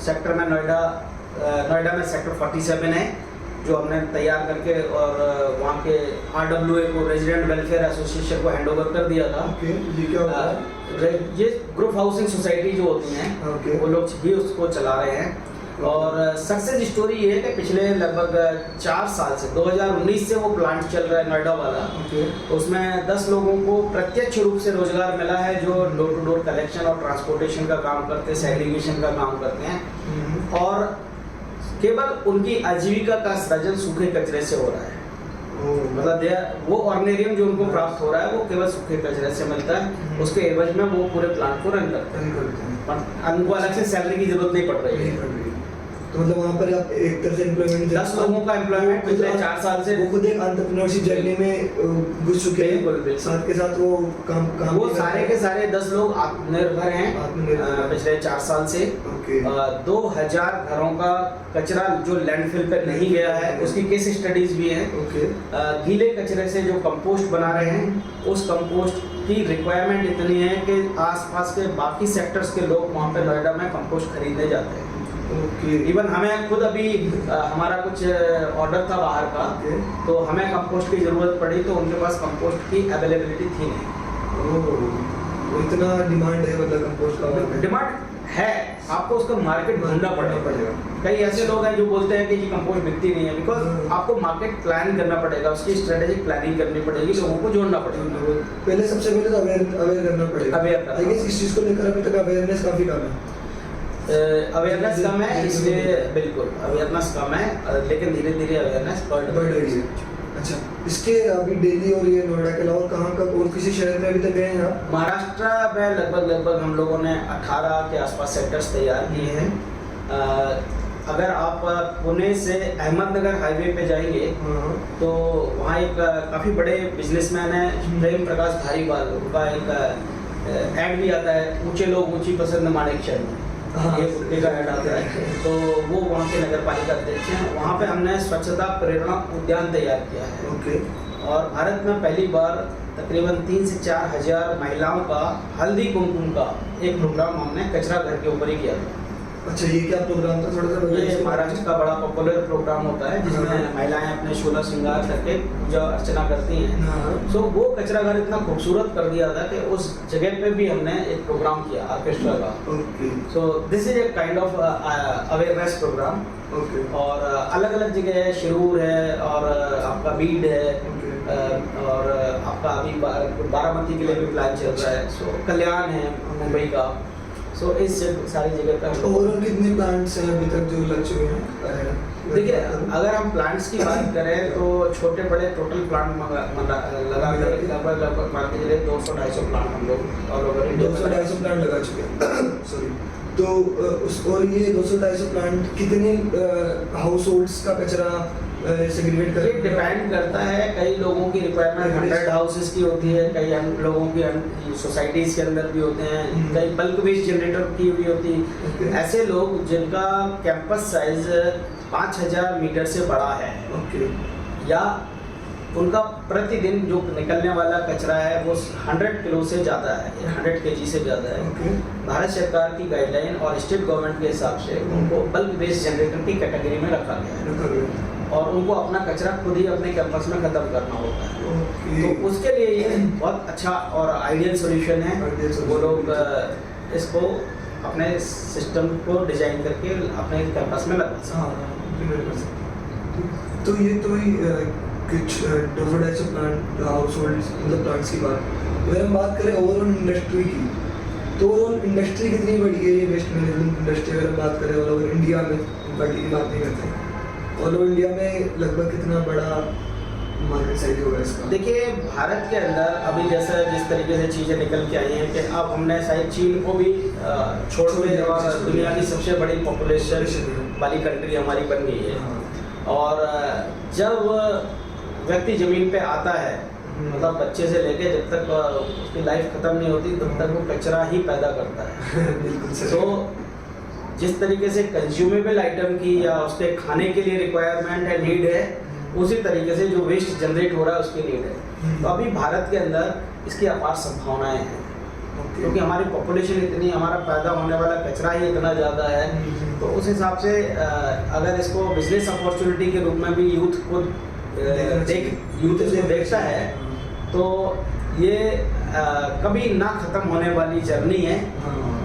सेक्टर में नोएडा में सेक्टर 47 है जो हमने तैयार करके और वहाँ के RWA को, रेजिडेंट वेलफेयर एसोसिएशन को हैंडओवर कर दिया था। ओके, ये क्या होता है? ये ग्रुप हाउसिंग सोसाइटी जो होती हैं, ओके, वो लोग भी उसको चला रहे हैं। और सक्सेस स्टोरी ये है कि पिछले लगभग 4 साल से 2019 से वो प्लांट चल रहा है नोएडा वाला। ओके। उसमें 10 लोगों को प्रत्यक्ष रूप से रोजगार मिला है जो डोर टू डोर कलेक्शन और ट्रांसपोर्टेशन का काम करते हैं, सेग्रीगेशन का काम करते हैं। और केवल उनकी आजीविका का सृजन सूखे कचरे से हो रहा है। मतलब वो ऑर्गेनियम जो उनको प्राप्त हो रहा है वो केवल सूखे कचरे से मिलता है। उसके एवज में वो पूरे प्लांट को रन करते हैं, उनको अलग से सैलरी की जरूरत नहीं पड़ रही है। तो मतलब वहाँ पर आप एक तरह से एम्प्लॉयमेंट 10 लोगों का एम्प्लॉयमेंट पिछले 4 साल से, वो खुद एक एंटरप्रेन्योरशिप जर्नी में घुस चुके हैं। साथ के साथ वो काम वो सारे के सारे 10 लोग आत्मनिर्भर हैं पिछले 4 साल से। 2000 घरों का कचरा जो लैंडफिल पे नहीं गया है उसकी केस स्टडीज भी हैं। गीले कचरे से जो कंपोस्ट बना रहे हैं, उस कंपोस्ट की रिक्वायरमेंट इतनी है कि आसपास के बाकी सेक्टर्स के लोग वहाँ पे नोएडा में कंपोस्ट खरीदने जाते हैं। इवन हमें खुद अभी हमारा कुछ ऑर्डर था बाहर का, तो हमें कंपोस्ट की ज़रूरत पड़ी तो उनके पास कंपोस्ट की अवेलेबिलिटी थी नहीं। तो इतना डिमांड है, मतलब कंपोस्ट का डिमांड है, आपको उसका मार्केट ढूंढना पड़ेगा। कई ऐसे लोग हैं जो बोलते हैं कि जी कंपोस्ट बिकती नहीं है, बिकॉज आपको मार्केट प्लान करना पड़ेगा, उसकी स्ट्रेटेजिक प्लानिंग करनी पड़ेगी, लोगों को जोड़ना पड़ेगा। पहले सबसे पहले तो अवेयर करना पड़ेगा। अवेयर इस चीज़ को लेकर अभी तक अवेयरनेस काफ़ी कम है। अवेयरनेस कम है, इसलिए बिल्कुल अवेयरनेस कम है, लेकिन धीरे धीरे अवेयरनेस बढ़ रही है। अच्छा, इसके अभी दिल्ली और ये नोएडा के अलावा कहाँ का और किसी शहर में अभी तक गए हैं आप? महाराष्ट्र में लगभग हम लोगों ने 18 के आसपास सेक्टर्स तैयार किए हैं। अगर आप पुणे से अहमदनगर हाईवे पे जाएंगे तो वहाँ एक काफ़ी बड़े बिजनेसमैन है प्रेम प्रकाश धारीवाल, उनका एक ऐड भी आता है, ऊंचे लोग ऊंची पसंद माणिक शर्मा, ये कुत्ते का ऐड आता है। तो वो वहाँ के नगर पालिका अध्यक्ष हैं। वहाँ पे हमने स्वच्छता प्रेरणा उद्यान तैयार किया है। ओके। और भारत में पहली बार तकरीबन 3 से 4 हज़ार महिलाओं का हल्दी कुमकुम का एक प्रोग्राम हमने कचरा घर के ऊपर ही किया था। अच्छा, ये क्या प्रोग्राम था, थोड़ा सा बताइए ये इसके बारे में? महाराष्ट्र का बड़ा पॉपुलर प्रोग्राम होता है हाँ। जिसमें महिलाएं अपने शोला श्रृंगार करके पूजा अर्चना करती हैं। हाँ। सो वो कचरा घर इतना खूबसूरत कर दिया था कि उस जगह पे भी हमने एक प्रोग्राम किया ऑर्केस्ट्रा का। Okay so this is a kind of awareness program. Okay और अलग अलग जगह है, शिरूर है और आपका बीड है ओके और आपका अभी बारामती के लिए भी प्लान चल रहा है। सो कल्याण है मुंबई का। सो इस सारी जगह पे हम लोग ओवरऑल कितने प्लांट्स हैं अभी तक जो लग चुके हैं? देखिए, अगर हम प्लांट्स की बात करें तो छोटे बड़े टोटल प्लांट लगा कर लगभग मान के चलिए 200-250 प्लांट हम लोग ऑल ओवर इंडिया 200-250 प्लांट लगा चुके हैं सॉरी। तो उस और ये 200-250 प्लांट कितने हाउस होल्ड्स का कचरा सेग्रीगेट ये कर डिपेंड करता है। कई लोगों की रिक्वायरमेंट 100 हाउसेस की होती है, कई लोगों की सोसाइटीज के अंदर भी होते हैं, कई बल्क वेस्ट जनरेटर की भी होती है। ऐसे लोग जिनका कैंपस साइज 5000 मीटर से बड़ा है ओके या उनका प्रतिदिन जो निकलने वाला कचरा है वो 100 किलो से ज़्यादा है, 100 केजी से ज़्यादा है। ओके भारत सरकार की गाइडलाइन और स्टेट गवर्नमेंट के हिसाब से उनको बल्क वेस्ट जनरेटर की कैटेगरी में रखा गया है रखा गया और उनको अपना कचरा खुद ही अपने कैंपस में खत्म करना होता है। ओके तो उसके लिए ये बहुत अच्छा और आइडियल सॉल्यूशन है। Ideal solution। वो लोग इसको अपने सिस्टम को डिजाइन करके अपने कैंपस में लगा सकते हैं। हाँ implement कर सकते हैं। तो ये तो ही कुछ 200-250 प्लांट हाउस होल्ड मतलब प्लांट्स की बात। अगर हम बात करें ओवरऑल इंडस्ट्री की, तो ओवरऑल इंडस्ट्री कितनी बड़ी है ये वेस्ट मैनेजमेंट इंडस्ट्री? अगर हम बात करें ऑल ओवर इंडिया में, बाकी की बात नहीं करते हैं, ऑल ओवर इंडिया में लगभग कितना बड़ा मार्केट साइज होगा इसका? देखिए, भारत के अंदर अभी जैसे जिस तरीके से चीज़ें निकल के आई हैं कि अब हमने शायद चीन को भी छोड़ के और दुनिया की सबसे बड़ी पॉपुलेशन वाली कंट्री हमारी बन गई है। हाँ। और जब व्यक्ति जमीन पे आता है, मतलब बच्चे से लेके जब तक उसकी लाइफ खत्म नहीं होती तब तक वो कचरा ही पैदा करता है। बिल्कुल सही। तो जिस तरीके से कंज्यूमेबल आइटम की या उसके खाने के लिए रिक्वायरमेंट है, नीड है, उसी तरीके से जो वेस्ट जनरेट हो रहा है उसकी नीड है। तो अभी भारत के अंदर इसकी अपार संभावनाएं हैं क्योंकि हमारी पॉपुलेशन इतनी, हमारा पैदा होने वाला कचरा ही इतना ज़्यादा है। तो उस हिसाब से अगर इसको बिजनेस अपॉर्चुनिटी के रूप में भी यूथ को यूथ इसको देखता है तो ये कभी ना ख़त्म होने वाली जर्नी है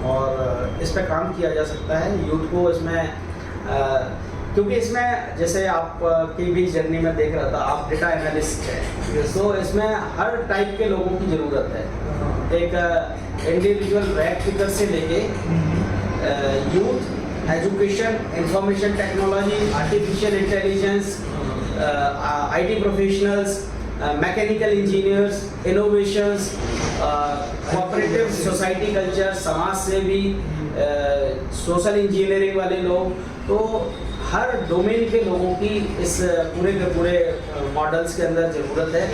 और इस पर काम किया जा सकता है यूथ को इसमें। क्योंकि इसमें जैसे आप की भी जर्नी में देख रहा था, आप डेटा एनालिस्ट हैं, तो इसमें हर टाइप के लोगों की ज़रूरत है। एक इंडिविजुअल रैक पिकर से लेके youth, education, information technology, artificial intelligence, IT professionals, mechanical engineers, innovations, cooperative society culture, समाज सेवी, सोशल इंजीनियरिंग वाले लोग, तो हर डोमेन के लोगों की इस पूरे के पूरे मॉडल्स के अंदर ज़रूरत है।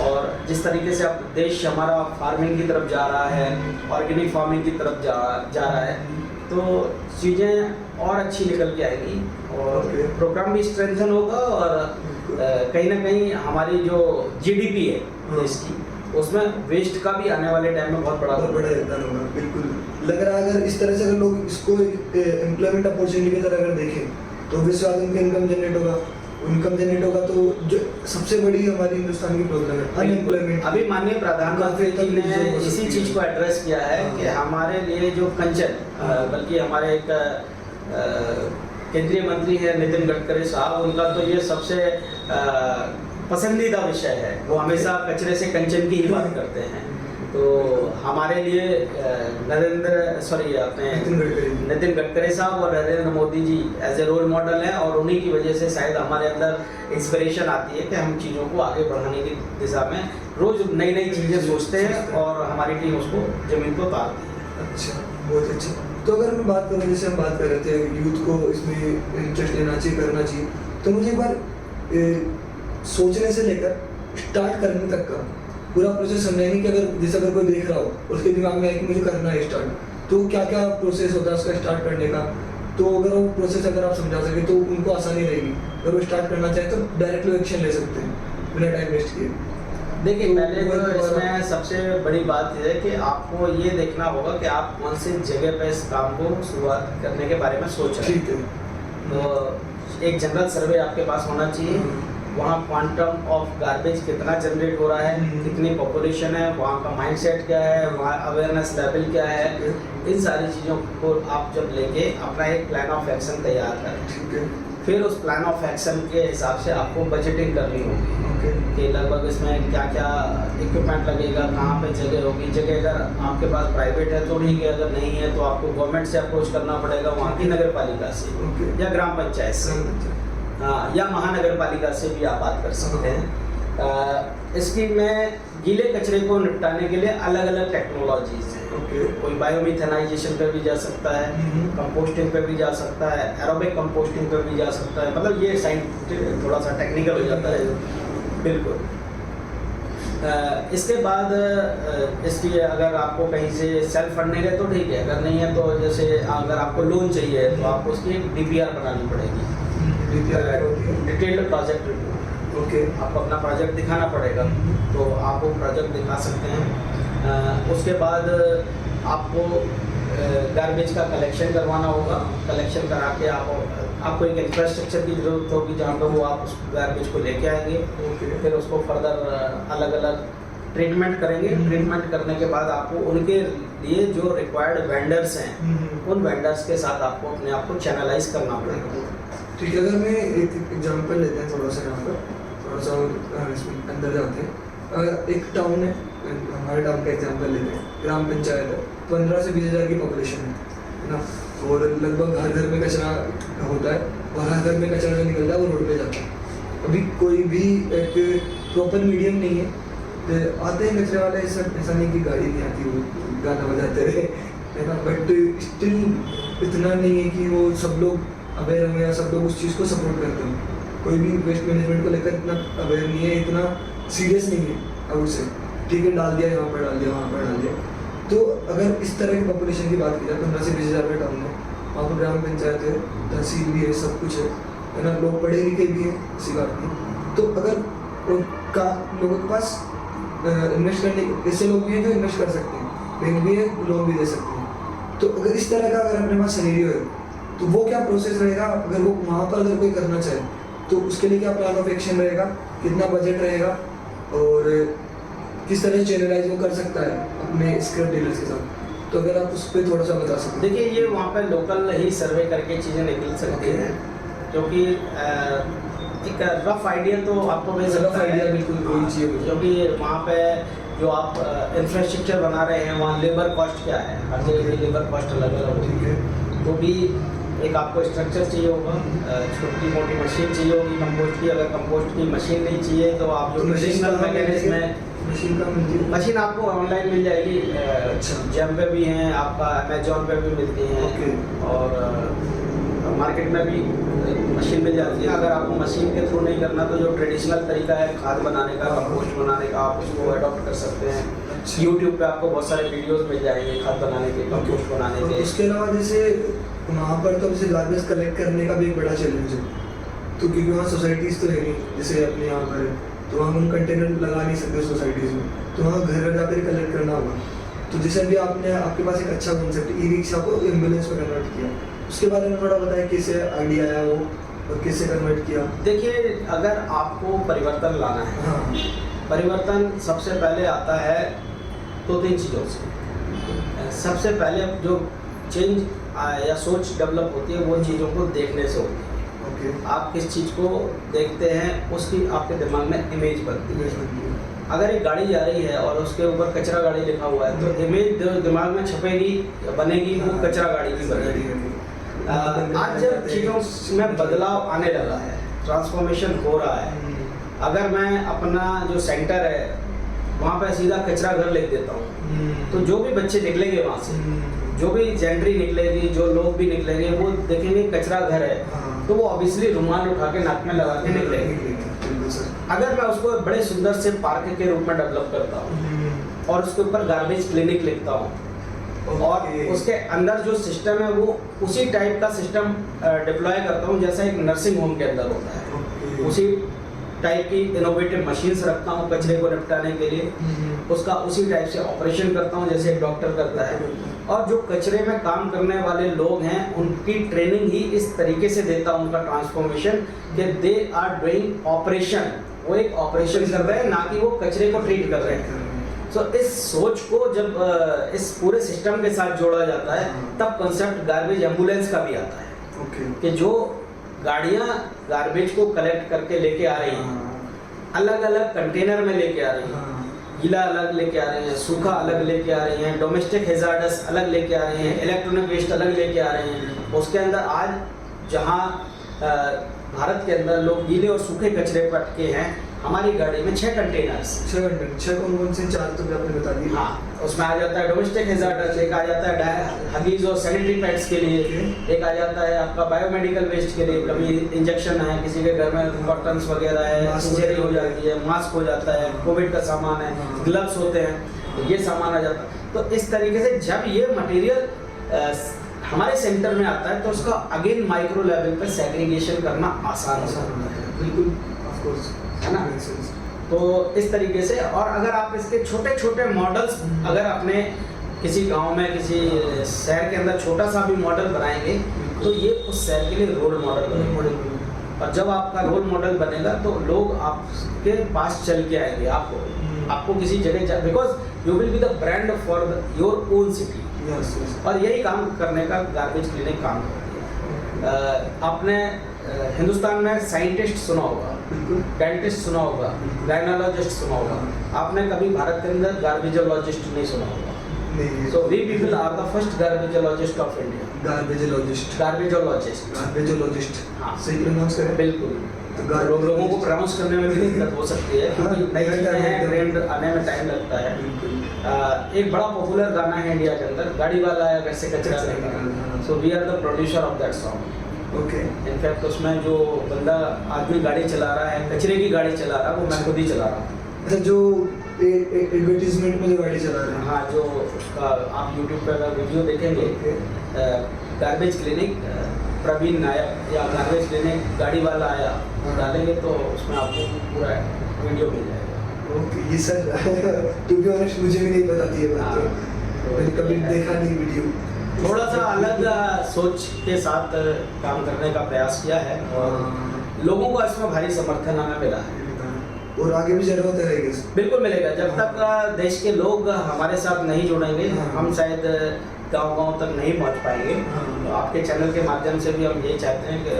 और जिस तरीके से अब देश हमारा फार्मिंग की तरफ जा रहा है, ऑर्गेनिक फार्मिंग की तरफ जा रहा है, तो चीज़ें और अच्छी निकल के आएगी और प्रोग्राम भी स्ट्रेंथन होगा और कहीं ना कहीं हमारी जो जीडीपी है देश की, उसमें वेस्ट का भी आने वाले टाइम में बहुत बड़ा योगदान होगा। बिल्कुल लग रहा है अगर इस तरह से अगर लोग इसको एम्प्लॉयमेंट अपॉर्चुनिटी की तरह अगर देखें तो विश्वास उनका इनकम जनरेट होगा। इनकम जनरेट होगा तो जो सबसे बड़ी हमारी हिंदुस्तान की प्रॉब्लम है अनएम्प्लॉयमेंट। अभी माननीय प्रधानमंत्री जी ने इसी चीज को एड्रेस किया है कि हमारे लिए जो कंचन, बल्कि हमारे एक केंद्रीय मंत्री है नितिन गडकरी साहब, उनका तो ये सबसे पसंदीदा विषय है। वो हमेशा कचरे से कंचन की ही बात करते हैं। तो हमारे लिए नितिन गडकरी साहब और Narendra Modi ji as a role model हैं और उन्हीं की वजह से शायद हमारे अंदर इंस्पिरेशन आती है कि हम चीज़ों को आगे बढ़ाने की दिशा में रोज नई नई चीज़ें सोचते हैं और हमारी टीम उसको जमीन को उतारती है। अच्छा, बहुत अच्छा। तो अगर मैं बात करूँ, जैसे हम बात कर रहे थे यूथ को इसमें इंटरेस्ट लेना चाहिए, करना चाहिए, तो मुझे एक बार सोचने से लेकर स्टार्ट करने तक का पूरा प्रोसेस समझाएंगे कि अगर जैसे अगर कोई देख रहा हो उसके दिमाग में है कि मुझे करना है स्टार्ट, तो क्या क्या प्रोसेस होता है उसका स्टार्ट करने का। तो अगर वो प्रोसेस अगर आप समझा सके तो उनको आसानी रहेगी। अगर वो स्टार्ट करना चाहे तो डायरेक्टली एक्शन ले सकते हैं बिना टाइम वेस्ट किए। देखिए तो पहले वो तो दोबारा- इसमें सबसे बड़ी बात यह है कि आपको ये देखना होगा कि आप कौन सी जगह पे इस काम को शुरुआत करने के बारे में सोच रहे ठीक है। हैं। तो एक जनरल सर्वे आपके पास होना चाहिए, वहाँ क्वांटम ऑफ गार्बेज कितना जनरेट हो रहा है, कितनी पॉपुलेशन है, वहाँ का माइंडसेट क्या है, वहाँ अवेयरनेस लेवल क्या है, इन सारी चीज़ों को आप जब लेके अपना एक प्लान ऑफ एक्शन तैयार करें, ठीक है। फिर उस प्लान ऑफ एक्शन के हिसाब से आपको बजटिंग करनी होगी ओके। कि लगभग इसमें क्या क्या इक्विपमेंट लगेगा, कहाँ पे जगह होगी। जगह अगर आपके पास प्राइवेट है तो ठीक है, अगर नहीं है तो आपको गवर्नमेंट से अप्रोच करना पड़ेगा, वहाँ की नगर पालिका से ओके। या ग्राम पंचायत से, हाँ, या महानगर पालिका से भी आप बात कर सकते हैं। इसकी में गीले कचरे को निपटाने के लिए अलग अलग टेक्नोलॉजीज हैं। ओके। कोई बायोमिथेनाइजेशन पे भी जा सकता है, कंपोस्टिंग पे भी जा सकता है, एरोबिक कंपोस्टिंग पे भी जा सकता है, मतलब ये साइंस थोड़ा सा टेक्निकल हो जाता है। बिल्कुल। इसके बाद इसकी अगर आपको कहीं से सेल्फ फंडिंग है तो ठीक है, अगर नहीं है तो जैसे अगर आपको लोन चाहिए तो आपको उसकी एक DPR बनानी पड़ेगी, डिटेल्ड प्रोजेक्ट रिपोर्ट। ओके। आपको अपना प्रोजेक्ट दिखाना पड़ेगा, तो आप वो प्रोजेक्ट दिखा सकते हैं। उसके बाद आपको गार्बेज का कलेक्शन करवाना होगा। कलेक्शन करा के आपको एक इंफ्रास्ट्रक्चर की ज़रूरत होगी जहाँ पर वो आप उस गार्बेज को लेके आएंगे, ओके। फिर उसको फर्दर अलग अलग ट्रीटमेंट करेंगे। ट्रीटमेंट करने के बाद आपको उनके लिए जो रिक्वायर्ड वेंडर्स हैं, उन वेंडर्स के साथ आपको अपने आप को चैनलाइज करना पड़ेगा। ठीक है। अगर मैं एक एग्जांपल लेते हैं थोड़ा सा यहाँ पर, थोड़ा सा इसमें अंदर जाते हैं। एक टाउन है, हमारे टाउन का एग्जांपल लेते हैं, ग्राम पंचायत है, 15 से 20 हज़ार की पॉपुलेशन है ना, और लगभग हर घर में कचरा होता है, और हर घर में कचरा जो निकलता है वो रोड पे जाता है। अभी कोई भी एक प्रॉपर मीडियम नहीं है, तो आते हैं कचरे वाले, ऐसा नहीं कि गाड़ी नहीं आती, वो गाना बजाते रहे, है ना, बट स्टिल इतना नहीं है कि वो सब लोग अवेयर हैं या सब लोग उस चीज़ को सपोर्ट करते हैं। कोई भी वेस्ट मैनेजमेंट को लेकर इतना अवेयर नहीं है, इतना सीरियस नहीं है। अब उसे ठीक है, डाल दिया यहाँ पर, डाल दिया वहाँ पर, डाल दिया। तो अगर इस तरह की पॉपुलेशन की बात की जाए, 15 से 20 हज़ार का टाउन है, वहाँ पर ग्राम पंचायत है, तहसील भी है, सब कुछ है ना, लोग पढ़े लिखे भी हैं, इसी बात की। तो अगर उनका लोगों के पास इन्वेस्ट करने, ऐसे लोग भी हैं जो इन्वेस्ट कर सकते हैं, बैंक भी है, लोन भी दे सकते हैं। तो अगर इस तरह का अगर अपने पास सिनेरियो है, तो वो क्या प्रोसेस रहेगा, अगर वो वहाँ पर अगर कोई करना चाहे तो उसके लिए क्या प्लान ऑफ एक्शन रहेगा, कितना बजट रहेगा, और किस तरह से चैनलाइज वो कर सकता है अपने स्क्रैप डीलर्स के साथ। तो अगर आप उस पर थोड़ा सा बता सकते देखिए, ये वहाँ पे लोकल ही सर्वे करके चीज़ें निकल सकती हैं, क्योंकि एक रफ आइडिया तो आपको मिल सकता रफ आइडिया बिल्कुल वही चाहिए मुझे। क्योंकि वहाँ पे जो आप इंफ्रास्ट्रक्चर बना रहे हैं, वहाँ लेबर कॉस्ट क्या है, हर जगह की लेबर कॉस्ट अलग अलग होती ठीक है। है। तो भी एक आपको स्ट्रक्चर चाहिए होगा, छोटी मोटी मशीन चाहिए होगी कंपोस्ट की। अगर कंपोस्ट की मशीन नहीं चाहिए तो आप जो तो मशीन ट्रेडिशनल कहाँ मैकेनिज्म मिलेगी? है, मशीन का मिलती है? मशीन आपको ऑनलाइन मिल जाएगी। अच्छा। जेम पे भी हैं, आपका अमेजोन पे भी मिलती हैं, ओके। और मार्केट में भी मशीन मिल जाती है। अगर आपको मशीन के थ्रू नहीं करना तो जो ट्रेडिशनल तरीका है खाद बनाने का, कंपोस्ट बनाने का, आप उसको अडॉप्ट कर सकते हैं। अच्छा। यूट्यूब पे आपको बहुत सारे वीडियोस मिल जाएंगे खाद बनाने के, कंपोस्ट बनाने और के। उसके अलावा जैसे वहाँ पर तो जैसे गार्बेज कलेक्ट करने का भी एक बड़ा चैलेंज है, तो क्योंकि वहाँ सोसाइटीज़ तो है नहीं, जैसे अपने यहाँ पर है, तो वहाँ हम कंटेनर लगा नहीं सकते सोसाइटीज़ में, तो वहाँ घर घर जाकर कलेक्ट करना होगा। तो जैसे अभी आपके पास एक अच्छा कॉन्सेप्ट ई रिक्शा को एम्बुलेंस में कन्वर्ट किया, उसके बारे में थोड़ा बताएं, कैसे आइडिया आया वो और कैसे कन्वर्ट किया? देखिए, अगर आपको परिवर्तन लाना है, हाँ। परिवर्तन सबसे पहले आता है 2-3 चीज़ों से। सबसे पहले जो चेंज या सोच डेवलप होती है वो चीज़ों को देखने से होती है। ओके। आप किस चीज़ को देखते हैं उसकी आपके दिमाग में इमेज बनती है। अगर एक गाड़ी जा रही है और उसके ऊपर कचरा गाड़ी लिखा हुआ है तो इमेज जो दिमाग में छपेगी, बनेगी, वो कचरा गाड़ी की बनेगी। आज जब चीज़ों में बदलाव आने लगा है, ट्रांसफॉर्मेशन हो रहा है, अगर मैं अपना जो सेंटर है वहाँ पे सीधा कचरा घर ले देता हूँ, तो जो भी बच्चे निकलेंगे वहाँ से, जो भी जेंट्री निकलेगी, जो लोग भी निकलेंगे, वो देखेंगे कचरा घर है, तो वो ऑब्वियसली रुमाल उठा के नाक में लगा के निकलेंगे। अगर मैं उसको बड़े सुंदर से पार्क के रूप में डेवलप करता हूँ और उसके ऊपर गार्बेज क्लिनिक लिखता हूँ और उसके अंदर जो सिस्टम है वो उसी टाइप का सिस्टम डिप्लॉय करता हूँ जैसा एक नर्सिंग होम के अंदर होता है, उसी टाइप की इनोवेटिव मशीन्स रखता हूँ कचरे को निपटाने के लिए, उसका उसी टाइप से ऑपरेशन करता हूँ जैसे एक डॉक्टर करता है। और जो कचरे में काम करने वाले लोग हैं उनकी ट्रेनिंग ही इस तरीके से देता हूँ, उनका ट्रांसफॉर्मेशन कि दे आर डूइंग ऑपरेशन, वो एक ऑपरेशन कर रहे हैं ना कि वो कचरे को ट्रीट कर रहे हैं। तो इस सोच को जब इस पूरे सिस्टम के साथ जोड़ा जाता है तब कंसेप्ट गार्बेज एम्बुलेंस का भी आता है कि जो गाड़ियाँ गार्बेज को कलेक्ट करके लेके आ रही हैं, अलग अलग कंटेनर में लेके आ रही हैं, गीला अलग लेके आ रही हैं, सूखा अलग लेके आ रही हैं, डोमेस्टिक हैजार्डस अलग लेके आ रही हैं, इलेक्ट्रॉनिक वेस्ट अलग लेके आ रही हैं। उसके अंदर आज जहाँ भारत के अंदर लोग गीले और सूखे कचरे पटके हैं, हमारी गाड़ी में 6 कंटेनर्स, 6 कौन से 4 तो आपने बता दिए। हाँ, उसमें आ जाता है डोमेस्टिक हैजार्डस, एक आ जाता है हगीज और सैनिटरी पैड्स के लिए, एक आ जाता है आपका बायोमेडिकल वेस्ट के लिए, कभी इंजेक्शन है, किसी के घर में कॉटन्स वगैरह है, इंजरी हो जाती है, मास्क हो जाता है, कोविड का सामान है, ग्लव्स होते हैं, ये सामान आ जाता है। तो इस तरीके से जब ये मटेरियल हमारे सेंटर में आता है तो उसका अगेन माइक्रो लेवल पर सेग्रीगेशन करना आसान होता है। बिल्कुल, ऑफ कोर्स, है ना। तो इस तरीके से, और अगर आप इसके छोटे छोटे मॉडल्स अगर अपने किसी गांव में किसी शहर के अंदर छोटा सा भी मॉडल बनाएंगे तो ये उस शहर के लिए रोल मॉडल बनेगा। और जब आपका रोल मॉडल बनेगा तो लोग आपके पास चल के आएंगे, आपको किसी जगह, because you will be the brand for your own city. और यही काम करने का गार्बेज क्लीनिंग काम करती है। आपने हिंदुस्तान में साइंटिस्ट सुना होगा, डेंटिस्ट सुना होगा, गायनोलॉजिस्ट सुना होगा, आपने कभी भारत के अंदर गार्बेजोलॉजिस्ट नहीं सुना होगा। So we people are the first garbageologist of India. गार्बेजोलॉजिस्ट। हाँ, सही प्रोनाउंस करें? बिल्कुल। तो लोगों को प्रनाउंस करने में भी दिक्कत हो सकती है क्योंकि नई चीज़ें हैं, ट्रेंड आने में टाइम लगता है। एक बड़ा पॉपुलर गाना है इंडिया के अंदर, गाड़ी वाला आया वैसे कचरा लेकर। So we are the producer of that song. Okay. In fact उसमें जो बंदा आदमी गाड़ी चला रहा है, कचरे की गाड़ी चला रहा है, वो मैं खुद ही चला रहा हूँ। अच्छा, जो एडवर्टीजमेंट में जो गाड़ी चला रहे हैं, हाँ, जो उसका आप यूट्यूब पे अगर वीडियो देखेंगे, गार्बेज क्लिनिक प्रवीण नायक या गार्बेज क्लिनिक गाड़ी वाला आया डालेंगे तो उसमें आपको पूरा वीडियो मिल जाएगा। ओके। ये सर टू बी ऑनेस्ट मुझे भी नहीं पता थी ये बात, तो मैंने कभी देखा नहीं वीडियो। थोड़ा सा अलग सोच के साथ काम करने का प्रयास किया है और लोगों को इसमें भारी समर्थन हमें मिला है और आगे भी जरूरत रहेगी। बिल्कुल मिलेगा। जब तक देश के लोग हमारे साथ नहीं जुड़ेंगे, हम शायद गांव-गांव तक नहीं पहुंच पाएंगे। तो आपके चैनल के माध्यम से भी हम ये चाहते हैं कि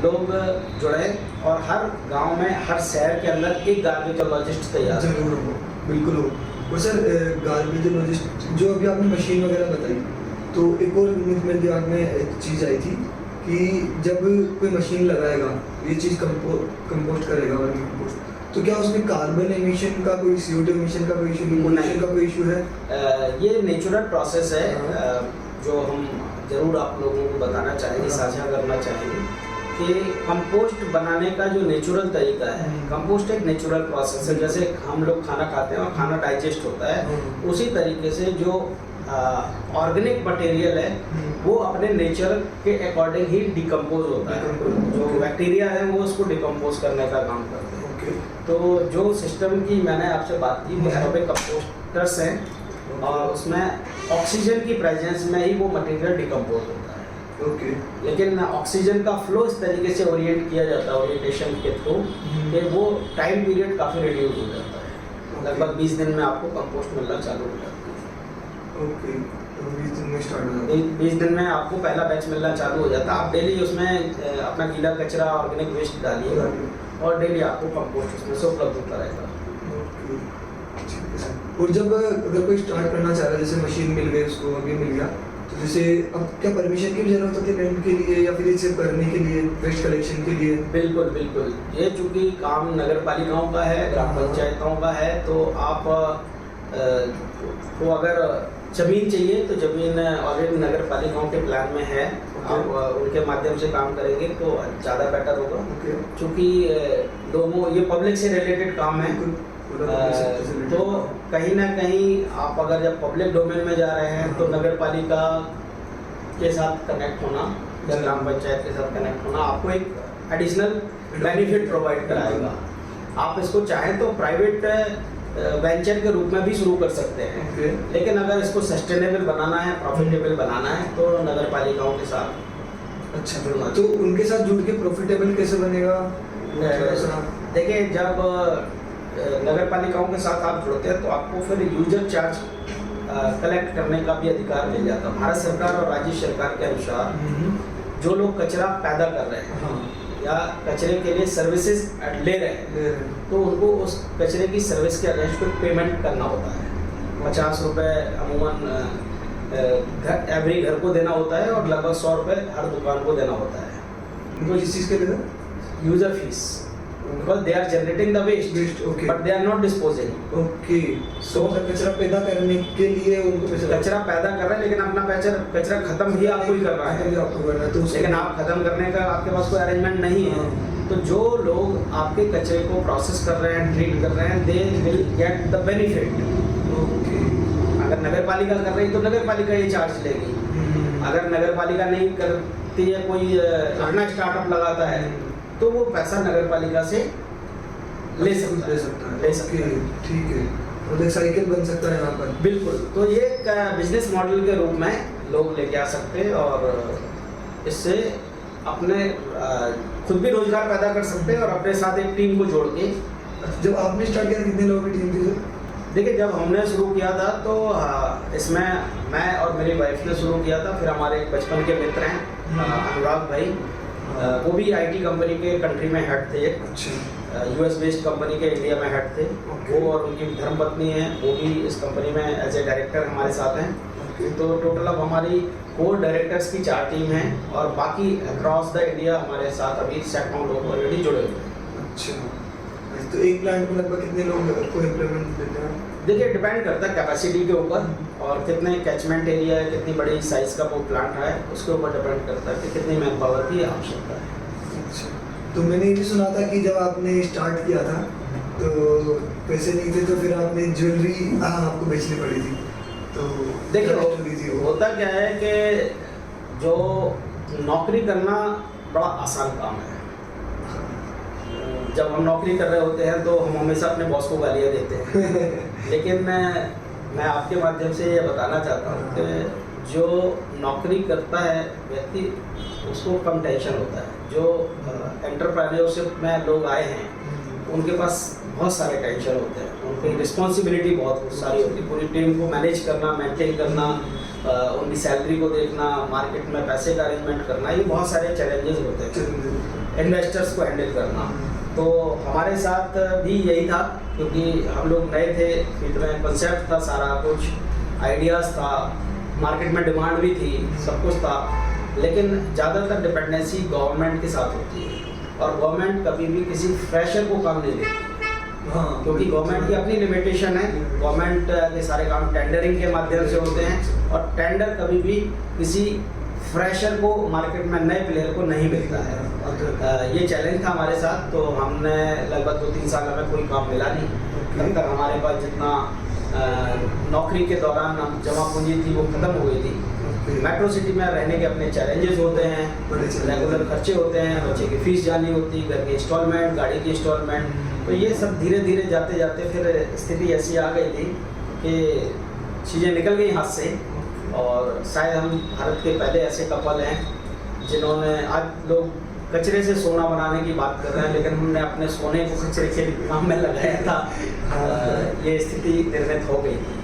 लोग जुड़े और हर गांव में, हर शहर के अंदर एक गार्बेजोलॉजिस्ट तैयार जरूर हो, बिल्कुल हो। और सर गार्बेजोलॉजिस्ट जो अभी आपने मशीन वगैरह बताई, तो एक और मेरे दिमाग में एक चीज़ आई थी कि जब कोई मशीन लगाएगा, ये चीज़ कंपोस्ट करेगा और कंपोस्ट, तो क्या उसमें कार्बन एमिशन का कोई, CO2 एमिशन का कोई इशू, पोल्यूशन का कोई इशू है? ये नेचुरल प्रोसेस है जो हम जरूर आप लोगों को बताना चाहेंगे, साझा करना चाहेंगे कि कंपोस्ट बनाने का जो नेचुरल तरीका है, कंपोस्ट एक नेचुरल प्रोसेस है। जैसे हम लोग खाना खाते हैं और खाना डाइजेस्ट होता है, उसी तरीके से जो ऑर्गेनिक मटेरियल है वो अपने नेचर के अकॉर्डिंग ही डिकम्पोज होता है। जो बैक्टीरिया है वो उसको डिकम्पोज करने का काम करते हैं। तो जो सिस्टम की मैंने आपसे बात की, वो एरोबिक कंपोस्टर्स हैं और उसमें ऑक्सीजन की प्रेजेंस में ही वो मटेरियल डिकम्पोज होता है। ओके। लेकिन ऑक्सीजन का फ्लो इस तरीके से ओरिएंट किया जाता है ओरिएंटेशन के थ्रू कि वो टाइम पीरियड काफ़ी रिड्यूस हो जाता है। लगभग 20 दिन में आपको कंपोस्ट मिलना चालू हो जाता है। ओके, तो 20 दिन में स्टार्ट हो जाता है। 20 दिन में आपको पहला बैच मिलना चालू हो जाता है। आप डेली उसमें अपना गीला कचरा, ऑर्गेनिक वेस्ट डालिएगा और डेली आपको कंपोस्ट उसमें से उपलब्ध होता रहेगा। और जब अगर कोई स्टार्ट करना चाह रहा है, जैसे मशीन मिल गई उसको, अभी मिल गया, तो जैसे अब क्या परमिशन की भी जरूरत होती है रेंट के लिए या फिर इसे करने के लिए, वेस्ट कलेक्शन के लिए? बिल्कुल बिल्कुल। ये चूँकि काम नगर पालिकाओं का है, ग्राम पंचायतों का है, तो आप को अगर ज़मीन चाहिए तो ज़मीन ऑलरेडी नगर पालिकाओं के प्लान में है। आप उनके माध्यम से काम करेंगे तो ज़्यादा बेटर होगा। क्योंकि दोनों ये पब्लिक से रिलेटेड काम है, तो कहीं ना कहीं आप अगर जब पब्लिक डोमेन में जा रहे हैं तो नगर पालिका के साथ कनेक्ट होना या ग्राम पंचायत के साथ कनेक्ट होना आपको एक एडिशनल बेनिफिट प्रोवाइड कराएगा। आप इसको चाहें तो प्राइवेट वेंचर के रूप में भी शुरू कर सकते हैं। ओके। लेकिन अगर इसको सस्टेनेबल बनाना है, प्रॉफिटेबल बनाना है, तो नगर पालिकाओं के साथ अच्छा, जुड़ना तो उनके साथ जुड़ के प्रॉफिटेबल कैसे बनेगा? थोड़ा सा देखिए, जब नगर पालिकाओं के साथ आप जुड़ते हैं तो आपको फिर यूजर चार्ज कलेक्ट करने का भी अधिकार मिल जाता है। भारत सरकार और राज्य सरकार के अनुसार जो लोग कचरा पैदा कर रहे हैं हाँ, या कचरे के लिए सर्विसेज ले रहे हैं, ले रहे हैं। तो उनको उस कचरे की सर्विस के अगेंस्ट कोई पेमेंट करना होता है। 50 रुपये अमूमन एवरी घर को देना होता है और लगभग 100 रुपये हर दुकान को देना होता है। तो इस चीज़ के लिए user fees, because they are generating the Waste, waste okay. But they are not disposing. Okay, so मतलब कचरा पैदा करने के लिए उनको पैसा कचरा पैदा कर रहे हैं लेकिन अपना कचरा खत्म भी आपको ही करना है, आपको करना है, तो उसके लेकिन आप खत्म करने का आपके पास कोई अरेंजमेंट नहीं है। हाँ। तो जो लोग आपके कचरे को प्रोसेस कर रहे हैं, ट्रीट कर रहे हैं, they will get the benefit. Okay. अगर नगर पालिका कर रही है तो नगर पालिका ये चार्ज लेगी। अगर नगर पालिका नहीं करती है, कोई अपना स्टार्टअप लगाता है, तो वो पैसा नगर पालिका से ले सकता है। ठीक है, तो एक साइकिल बन सकता है यहाँ पर। बिल्कुल। तो ये एक बिजनेस मॉडल के रूप में लोग लेके आ सकते हैं और इससे अपने खुद भी रोजगार पैदा कर सकते हैं और अपने साथ एक टीम को जोड़ के। जब आपने स्टार्ट किया कितने लोगों की टीम थी सर? देखिए, जब हमने शुरू किया था तो इसमें मैं और मेरी वाइफ ने शुरू किया था। फिर हमारे एक बचपन के मित्र हैं अनुराग भाई, वो भी आईटी कंपनी के कंट्री में हेड थे, अच्छा, यूएस बेस्ड कंपनी के इंडिया में हेड थे। Okay. वो और उनकी धर्मपत्नी हैं, वो भी इस कंपनी में एज ए डायरेक्टर हमारे साथ हैं। तो टोटल अब हमारी 4 डायरेक्टर्स की 4 टीम है और बाकी अक्रॉस द इंडिया हमारे साथ अभी सैकड़ों लोग ऑलरेडी जुड़े हुए हैं। अच्छा, तो एक प्लांट में लगभग कितने लोग को एम्प्लॉयमेंट देते हैं? देखिए, डिपेंड करता है कैपेसिटी के ऊपर और कितने कैचमेंट एरिया है, कितनी बड़ी साइज का वो प्लांट है, उसके ऊपर डिपेंड करता है कि कितनी मैन पावर की आवश्यकता है। अच्छा, तो मैंने ये भी सुना था कि जब आपने स्टार्ट किया था तो पैसे नहीं थे, तो फिर आपने ज्वेलरी आपको बेचनी पड़ी थी। तो देखिए, होता क्या है कि जो नौकरी करना बड़ा आसान काम है। जब हम नौकरी कर रहे होते हैं तो हम हमेशा अपने बॉस को गालियाँ देते हैं लेकिन मैं आपके माध्यम से ये बताना चाहता हूँ कि जो नौकरी करता है व्यक्ति, उसको कम टेंशन होता है। जो एंटरप्रेन्योरशिप में लोग आए हैं उनके पास बहुत सारे टेंशन होते हैं, उनकी रिस्पॉन्सिबिलिटी बहुत सारी होती है। पूरी टीम को मैनेज करना, मेंटेन करना, उनकी सैलरी को देखना, मार्केट में पैसे का अरेंजमेंट करना, ये बहुत सारे चैलेंजेस होते हैं। इन्वेस्टर्स को हैंडल करना, तो हमारे साथ भी यही था क्योंकि हम लोग नए थे फील्ड में, कंसेप्ट था, सारा कुछ आइडियाज़ था, मार्केट में डिमांड भी थी, सब कुछ था। लेकिन ज़्यादातर डिपेंडेंसी गवर्नमेंट के साथ होती है और गवर्नमेंट कभी भी किसी फ्रेशर को काम नहीं देती। हाँ, क्योंकि गवर्नमेंट की अपनी लिमिटेशन है। गवर्नमेंट के सारे काम टेंडरिंग के माध्यम से होते हैं और टेंडर कभी भी किसी फ्रेशर को, मार्केट में नए प्लेयर को नहीं मिलता है। ये चैलेंज था हमारे साथ, तो हमने लगभग 2-3 साल में कोई काम मिला नहीं। तब तक हमारे पास जितना नौकरी के दौरान जमा पूंजी थी वो खत्म हो गई थी। मेट्रो सिटी में रहने के अपने चैलेंजेस होते हैं, रेगुलर खर्चे होते हैं, बच्चे की फीस जानी होती, घर की इंस्टॉलमेंट, गाड़ी की इंस्टॉलमेंट, तो ये सब धीरे धीरे जाते जाते फिर स्थिति ऐसी आ गई थी कि चीज़ें निकल गई हाथ से। और शायद हम भारत के पहले ऐसे कपल हैं जिन्होंने, आज लोग कचरे से सोना बनाने की बात कर रहे हैं, लेकिन हमने अपने सोने को कचरे के काम में लगाया था। ये स्थिति निर्मित हो गई थी।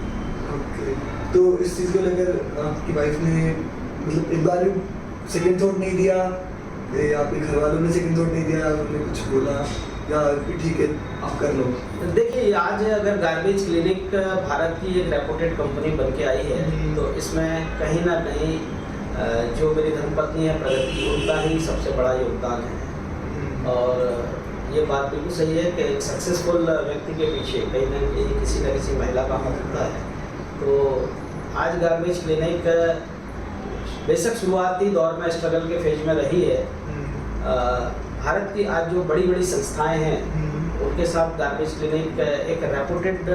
ओके, तो इस चीज़ को लेकर आपकी वाइफ ने मतलब एक बार सेकंड थॉट नहीं दिया, आपके घर वालों ने सेकंड थॉट नहीं दिया, उन्होंने कुछ बोला या ठीक है आप कर लो? देखिए, आज अगर गार्बेज क्लिनिक भारत की एक रेपुटेड कंपनी बन के आई है, तो इसमें कहीं ना कहीं जो मेरी धर्मपत्नी है प्रगति, उनका ही सबसे बड़ा योगदान है। और ये बात बिल्कुल सही है कि एक सक्सेसफुल व्यक्ति के पीछे कहीं ना कहीं किसी न किसी महिला का हाथ होता है। तो आज गार्बेज क्लिनिक बेशक शुरुआती दौर में स्ट्रगल के फेज में रही है। भारत की आज जो बड़ी बड़ी संस्थाएं हैं उनके साथ गार्बेज क्लिनिक एक रेपुटेड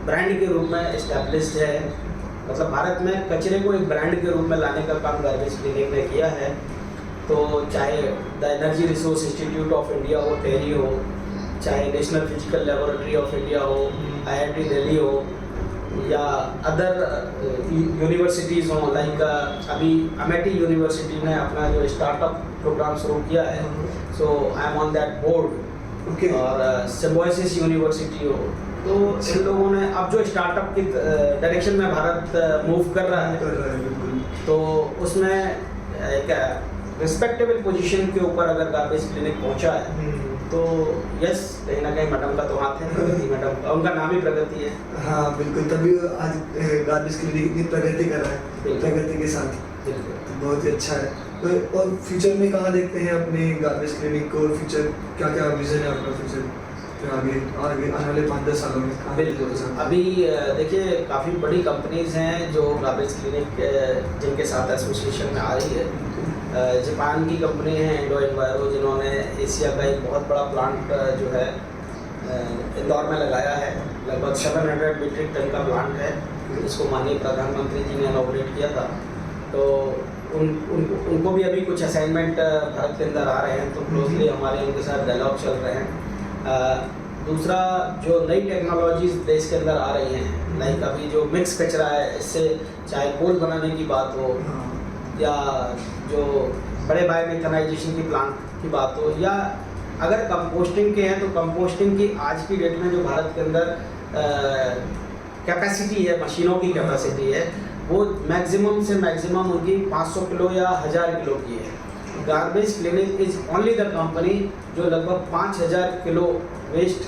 ब्रांड के रूप में इस्टेब्लिश्ड है। मतलब भारत में कचरे को एक ब्रांड के रूप में लाने का काम गार्बेज क्लिनिक ने किया है। तो चाहे the energy resource institute of India हो, टेरी हो, चाहे national physical laboratory of India हो, IIT दिल्ली हो, या अदर यूनिवर्सिटीज़ हों, लाइक अभी अमेठी यूनिवर्सिटी ने अपना जो स्टार्टअप प्रोग्राम शुरू किया है, so I am on that board. Okay. और सिम्बायोसिस यूनिवर्सिटी हो, तो इन लोगों ने अब जो स्टार्टअप की डायरेक्शन में भारत मूव कर रहा है, बिल्कुल। तो उसमें एक रिस्पेक्टेबल पोजीशन के ऊपर अगर गार्बेज क्लिनिक पहुंचा है, तो यस, कहीं ना कहीं मैडम का तो हाथ है, प्रगति मैडम का, उनका नाम ही प्रगति है। हाँ बिल्कुल, तभी आज गार्बेज क्लिनिक इतनी प्रगति कर रहा है, बिल्कुल। प्रगति के साथ, बिल्कुल। तो बहुत ही अच्छा है। तो और फ्यूचर में कहाँ देखते हैं अपने गार्बेज क्लिनिक को, और फ्यूचर क्या क्या विजन है आपका फ्यूचर तो आगे आगे आने वाले 5-10 सालों में कहाँ बिल्कुल। देखना चाहते हैं? अभी देखिए, काफ़ी बड़ी कंपनीज हैं जो गार्बेज क्लिनिक जिनके साथ एसोसिएशन में आ रही है। जापान की कंपनी है इंडो एनवायरो, जिन्होंने एशिया का एक बहुत बड़ा प्लांट जो है इंदौर में लगाया है। लगभग 700 मीट्रिक टन का प्लांट है, इसको माननीय प्रधानमंत्री जी ने इनॉग्रेट किया था। तो उनको भी अभी कुछ असाइनमेंट भारत के अंदर आ रहे हैं, तो क्लोजली हमारे उनके साथ डायलॉग चल रहे हैं। दूसरा, जो नई टेक्नोलॉजीज देश के अंदर आ रही हैं, लाइक अभी जो मिक्स कचरा है, इससे चाहे कोल बनाने की बात हो, या जो बड़े बायोमिथेनाइजेशन की प्लांट की बात हो, या अगर कंपोस्टिंग के हैं, तो कंपोस्टिंग की आज की डेट में जो भारत के अंदर कैपेसिटी है, मशीनों की कैपेसिटी है, वो मैक्सिमम से मैक्सिमम उनकी 500 किलो या 1000 किलो की है। Garbage clinic is only the company जो लगभग 5000 किलो वेस्ट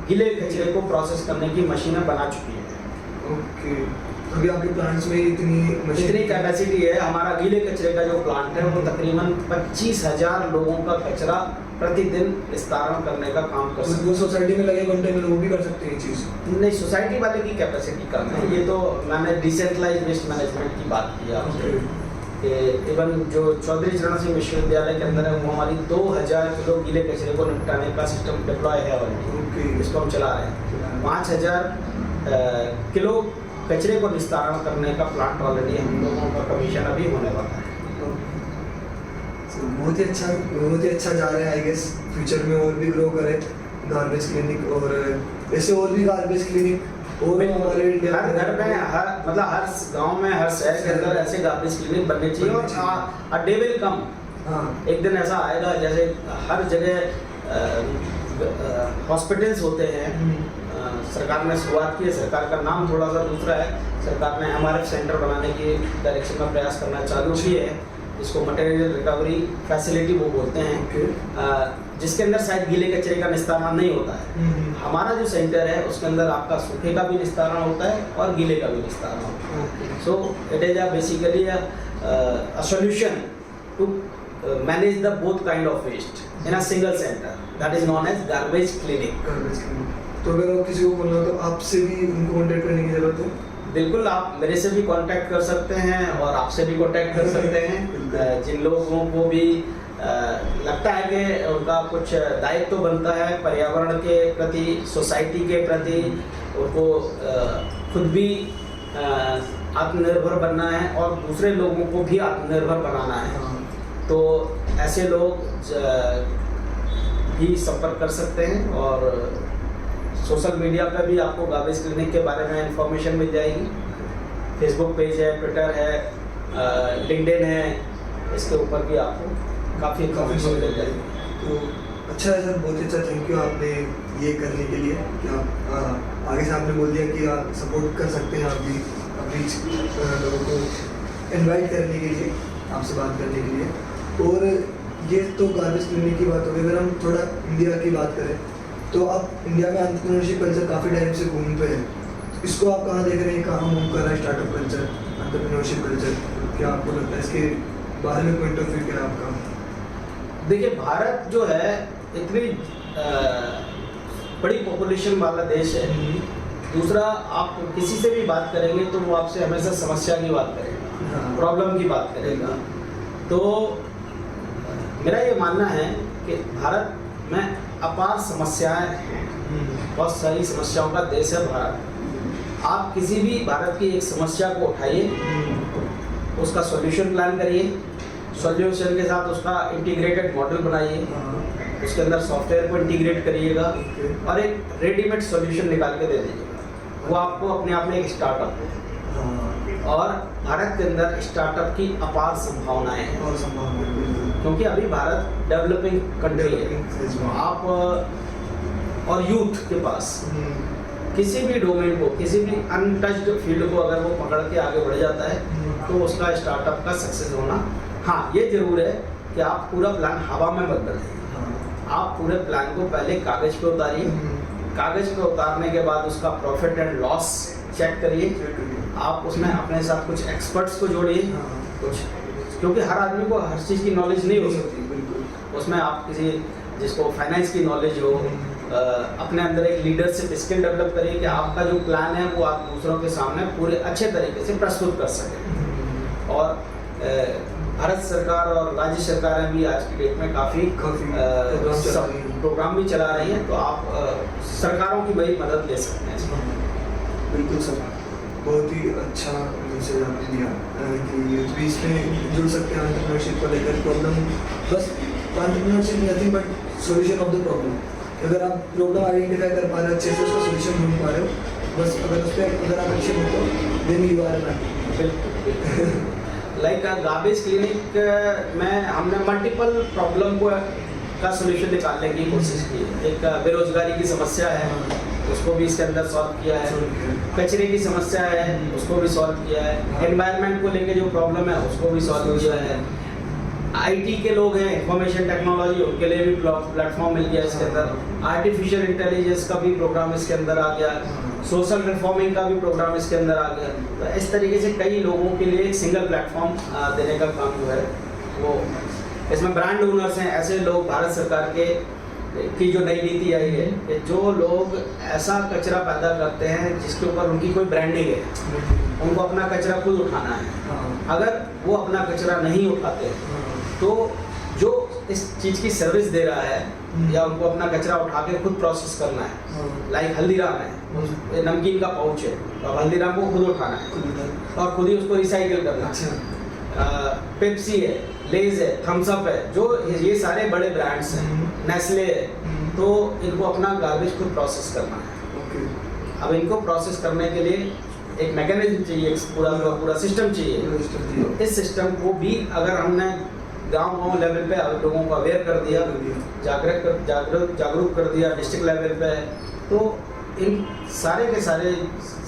गीले कचरे को प्रोसेस करने की मशीनें बना चुकी है। ओके, अभी आपके प्लांट्स में इतनी कैपेसिटी है। हमारा गीले कचरे का जो प्लांट है, वो तकरीबन 25,000 लोगों का कचरा प्रतिदिन निस्तारण करने का काम कर सकते वो सोसाइटी में लगे कंटेनर वो भी कर सकते हैं ये चीज़? हैं। नहीं, सोसाइटी वाले की कैपेसिटी कम है। ये तो मैंने डिसेंट्रलाइज वेस्ट मैनेजमेंट की बात की आपसे, कि इवन जो चौधरी चरण सिंह विश्वविद्यालय के अंदर है, वो हमारी 2000 किलो गीले कचरे को निपटाने का सिस्टम डिप्लॉय है ऑलरेडी, इसको हम चला रहे हैं। 5000 किलो कचरे को निस्तारण करने का प्लांट ऑलरेडी हम लोगों का कमीशन अभी होने वाला है। बहुत ही अच्छा जा रहा है। आई गेस फ्यूचर में और भी ग्रो करे गार्बेज क्लिनिक, और ऐसे और भी गार्बेज क्लिनिक और हमारे इंडिया हर घर में, हर मतलब हर गांव में, हर शहर के अंदर ऐसे गार्बेज क्लिनिक बनने चाहिए। और डे विल कम, एक दिन ऐसा आएगा, जैसे हर जगह हॉस्पिटल्स होते हैं। सरकार ने शुरुआत की है, सरकार का नाम थोड़ा सा दूसरा है, सरकार ने MRF सेंटर बनाने की डायरेक्शन में प्रयास करना चालू किए है, जिसको मटेरियल रिकवरी फैसिलिटी वो बोलते हैं, जिसके अंदर शायद गीले कचरे का निस्तारण नहीं होता है। हमारा जो सेंटर है, उसके अंदर आपका सूखे का भी निस्तारण होता है और गीले का भी निस्तारण होता है। So it is basically a solution to manage the both kind of waste in a single centre, that is known as garbage clinic. तो अगर किसी को बोलना, तो आपसे भी उनको कॉन्टेक्ट करने की जरूरत है? बिल्कुल, आप मेरे से भी कांटेक्ट कर सकते हैं और आपसे भी कांटेक्ट कर सकते हैं। जिन लोगों को भी लगता है कि उनका कुछ दायित्व बनता है पर्यावरण के प्रति, सोसाइटी के प्रति, उनको खुद भी आत्मनिर्भर बनना है और दूसरे लोगों को भी आत्मनिर्भर बनाना है, तो ऐसे लोग भी संपर्क कर सकते हैं। और सोशल मीडिया पर भी आपको गार्बेज क्लिनिक के बारे में इंफॉर्मेशन मिल जाएगी। फेसबुक पेज है, ट्विटर है, लिंक्डइन है, इसके ऊपर भी आपको काफ़ी इंफॉर्मेशन मिल जाएगी। तो अच्छा है सर, बहुत अच्छा, थैंक यू आपने ये करने के लिए कि आप आगे से आपने बोल दिया कि आप सपोर्ट कर सकते हैं, आप भी अपनी लोगों को इनवाइट करने के लिए, आपसे बात करने के लिए। और ये तो गार्बेज क्लिनिक की बात हो गई। अगर हम थोड़ा इंडिया की बात करें, तो आप इंडिया में एंटरप्रेन्योरशिप कल्चर काफ़ी टाइम से घूम पे है, इसको आप कहाँ देख रहे हैं, कहाँ मूव कर रहा है स्टार्टअप कल्चर, एंटरप्रेन्योरशिप कल्चर? क्या आपको लगता है इसके बारे में पॉइंट ऑफ व्यू क्या है आपका? देखिए, भारत जो है इतनी बड़ी पॉपुलेशन वाला देश है। दूसरा, आप किसी से भी बात करेंगे तो वो आपसे हमेशा समस्या की बात करेगा, प्रॉब्लम की बात करेगा। तो मेरा ये मानना है कि भारत में अपार समस्याएं हैं, बहुत सारी समस्याओं का देश है भारत। आप किसी भी भारत की एक समस्या को उठाइए, उसका सॉल्यूशन प्लान करिए, सॉल्यूशन के साथ उसका इंटीग्रेटेड मॉडल बनाइए, उसके अंदर सॉफ्टवेयर को इंटीग्रेट करिएगा Okay. और एक रेडीमेड सॉल्यूशन निकाल के दे दीजिएगा। वो आपको अपने आप में एक स्टार्टअप है हाँ, और भारत के अंदर स्टार्टअप की अपार संभावनाएं हैं, और संभावना है, बिल्कुल। क्योंकि अभी भारत डेवलपिंग कंट्री है। Developing phase में। आप और यूथ के पास हम्म, किसी भी डोमेन को, किसी भी अनटच्ड फील्ड को अगर वो पकड़ के आगे बढ़ जाता है तो उसका स्टार्टअप का सक्सेस होना, हाँ ये जरूर है कि आप पूरा प्लान हवा में मत बनाइए। हाँ, आप पूरे प्लान को पहले कागज पे उतारिए, हम्म, कागज पे उतारने के बाद उसका प्रॉफिट एंड लॉस चेक करिए। check करिए। आप उसमें अपने साथ कुछ एक्सपर्ट्स को जोड़िए, हाँ, कुछ, क्योंकि हर आदमी को हर चीज़ की नॉलेज नहीं हो सकती। बिल्कुल। उसमें आप किसी जिसको फाइनेंस की नॉलेज हो, अपने अंदर एक लीडरशिप स्किल डेवलप करिए कि आपका जो प्लान है वो आप दूसरों के सामने पूरे अच्छे तरीके से प्रस्तुत कर सकें। और भारत सरकार और राज्य सरकारें भी आज की डेट में काफ़ी प्रोग्राम चला रही हैं। प्रोग्राम भी चला रही हैं, तो आप सरकारों की बड़ी मदद ले सकते हैं इसमें। बिल्कुल सर, बहुत ही अच्छा मैसेज आपने दिया कि बीच में जुड़ सकते हैं एंटरप्रेन्योरशिप को लेकर। प्रॉब्लम बस entrepreneurship nothing but solution of the problem. अगर आप प्रॉब्लम आइडेंटिफाई कर पा रहे हो, अच्छे से उसका सॉल्यूशन ढूंढ पा रहे हो, बस अगर उस पर अगर आप अच्छे हो तो then you are man. Like garbage clinic में हमने मल्टीपल प्रॉब्लम को का सॉल्यूशन निकालने की कोशिश की है। एक बेरोजगारी की समस्या है, उसको भी इसके अंदर सॉल्व किया है। कचरे की समस्या है, उसको भी सॉल्व किया है। एनवायरनमेंट को लेके जो प्रॉब्लम है उसको भी सॉल्व किया है। आईटी के लोग हैं, इंफॉर्मेशन टेक्नोलॉजी, उनके लिए भी प्लेटफॉर्म मिल गया इसके अंदर। आर्टिफिशियल इंटेलिजेंस का भी प्रोग्राम इसके अंदर आ गया। सोशल रिफॉर्मिंग का भी प्रोग्राम इसके अंदर आ गया। तो इस तरीके से कई लोगों के लिए एक सिंगल प्लेटफॉर्म देने का काम जो है वो, इसमें ब्रांड ओनर्स हैं, ऐसे लोग भारत सरकार के की जो नई नीति आई है कि जो लोग ऐसा कचरा पैदा करते हैं जिसके ऊपर उनकी कोई ब्रांडिंग है, उनको अपना कचरा खुद उठाना है। अगर वो अपना कचरा नहीं उठाते तो जो इस चीज़ की सर्विस दे रहा है या उनको अपना कचरा उठा के खुद प्रोसेस करना है, लाइक हल्दीराम है, नमकीन का पाउच है तो हल्दीराम को खुद उठाना है और खुद ही उसको रिसाइकिल करना है। पेप्सी है, लेज है, थम्स अप है, जो ये सारे बड़े ब्रांड्स हैं, नेस्ले है, तो इनको अपना गार्बेज खुद प्रोसेस करना है। अब इनको प्रोसेस करने के लिए एक मैकेनिज्म चाहिए, एक पूरा सिस्टम चाहिए। इस सिस्टम को भी अगर हमने गांव लेवल पे लोगों को अवेयर कर दिया, जागरूक कर दिया डिस्ट्रिक्ट लेवल पे, तो इन सारे के सारे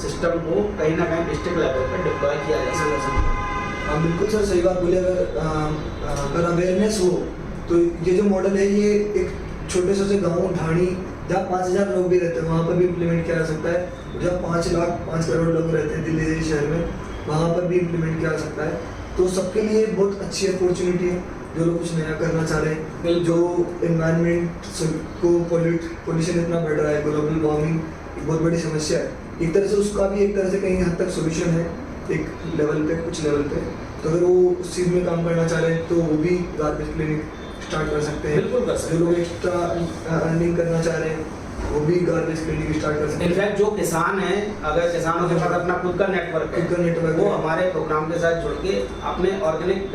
सिस्टम को कहीं ना कहीं डिस्ट्रिक्ट लेवल पे डिप्लॉय किया जा सकता है। हाँ बिल्कुल सर, सही बात बोले। अगर अवेयरनेस हो तो ये जो मॉडल है ये एक छोटे से गांव ढाणी जहाँ 5000 लोग भी रहते हैं वहाँ पर भी इम्प्लीमेंट किया जा सकता है। जहाँ 5 करोड़ लोग रहते हैं दिल्ली जैसे शहर में, वहाँ पर भी इम्प्लीमेंट किया जा सकता है। तो सबके लिए बहुत अच्छी अपॉर्चुनिटी है जो लोग कुछ नया करना चाह रहे हैं। जो एनवायरनमेंट को पोल्यूशन इतना बढ़ रहा है, ग्लोबल वार्मिंग एक बहुत बड़ी समस्या है, एक तरह से उसका भी एक तरह से कहीं हद तक सोल्यूशन है एक लेवल पे, कुछ लेवल पे। तो अगर वो उस चीज़ में काम करना चाह रहे हैं तो वो भी गार्बेज क्लिनिक स्टार्ट कर सकते हैं। बिल्कुल कर सकते हैं। जो लोग एक्स्ट्रा अर्निंग करना चाह रहे हैं वो भी गार्बेज क्लिनिक स्टार्ट कर सकते हैं। इनफैक्ट जो किसान हैं, अगर किसानों के पास अपना खुद का नेटवर्क है, खुद का नेटवर्क वो है। हमारे प्रोग्राम के साथ जुड़ के अपने ऑर्गेनिक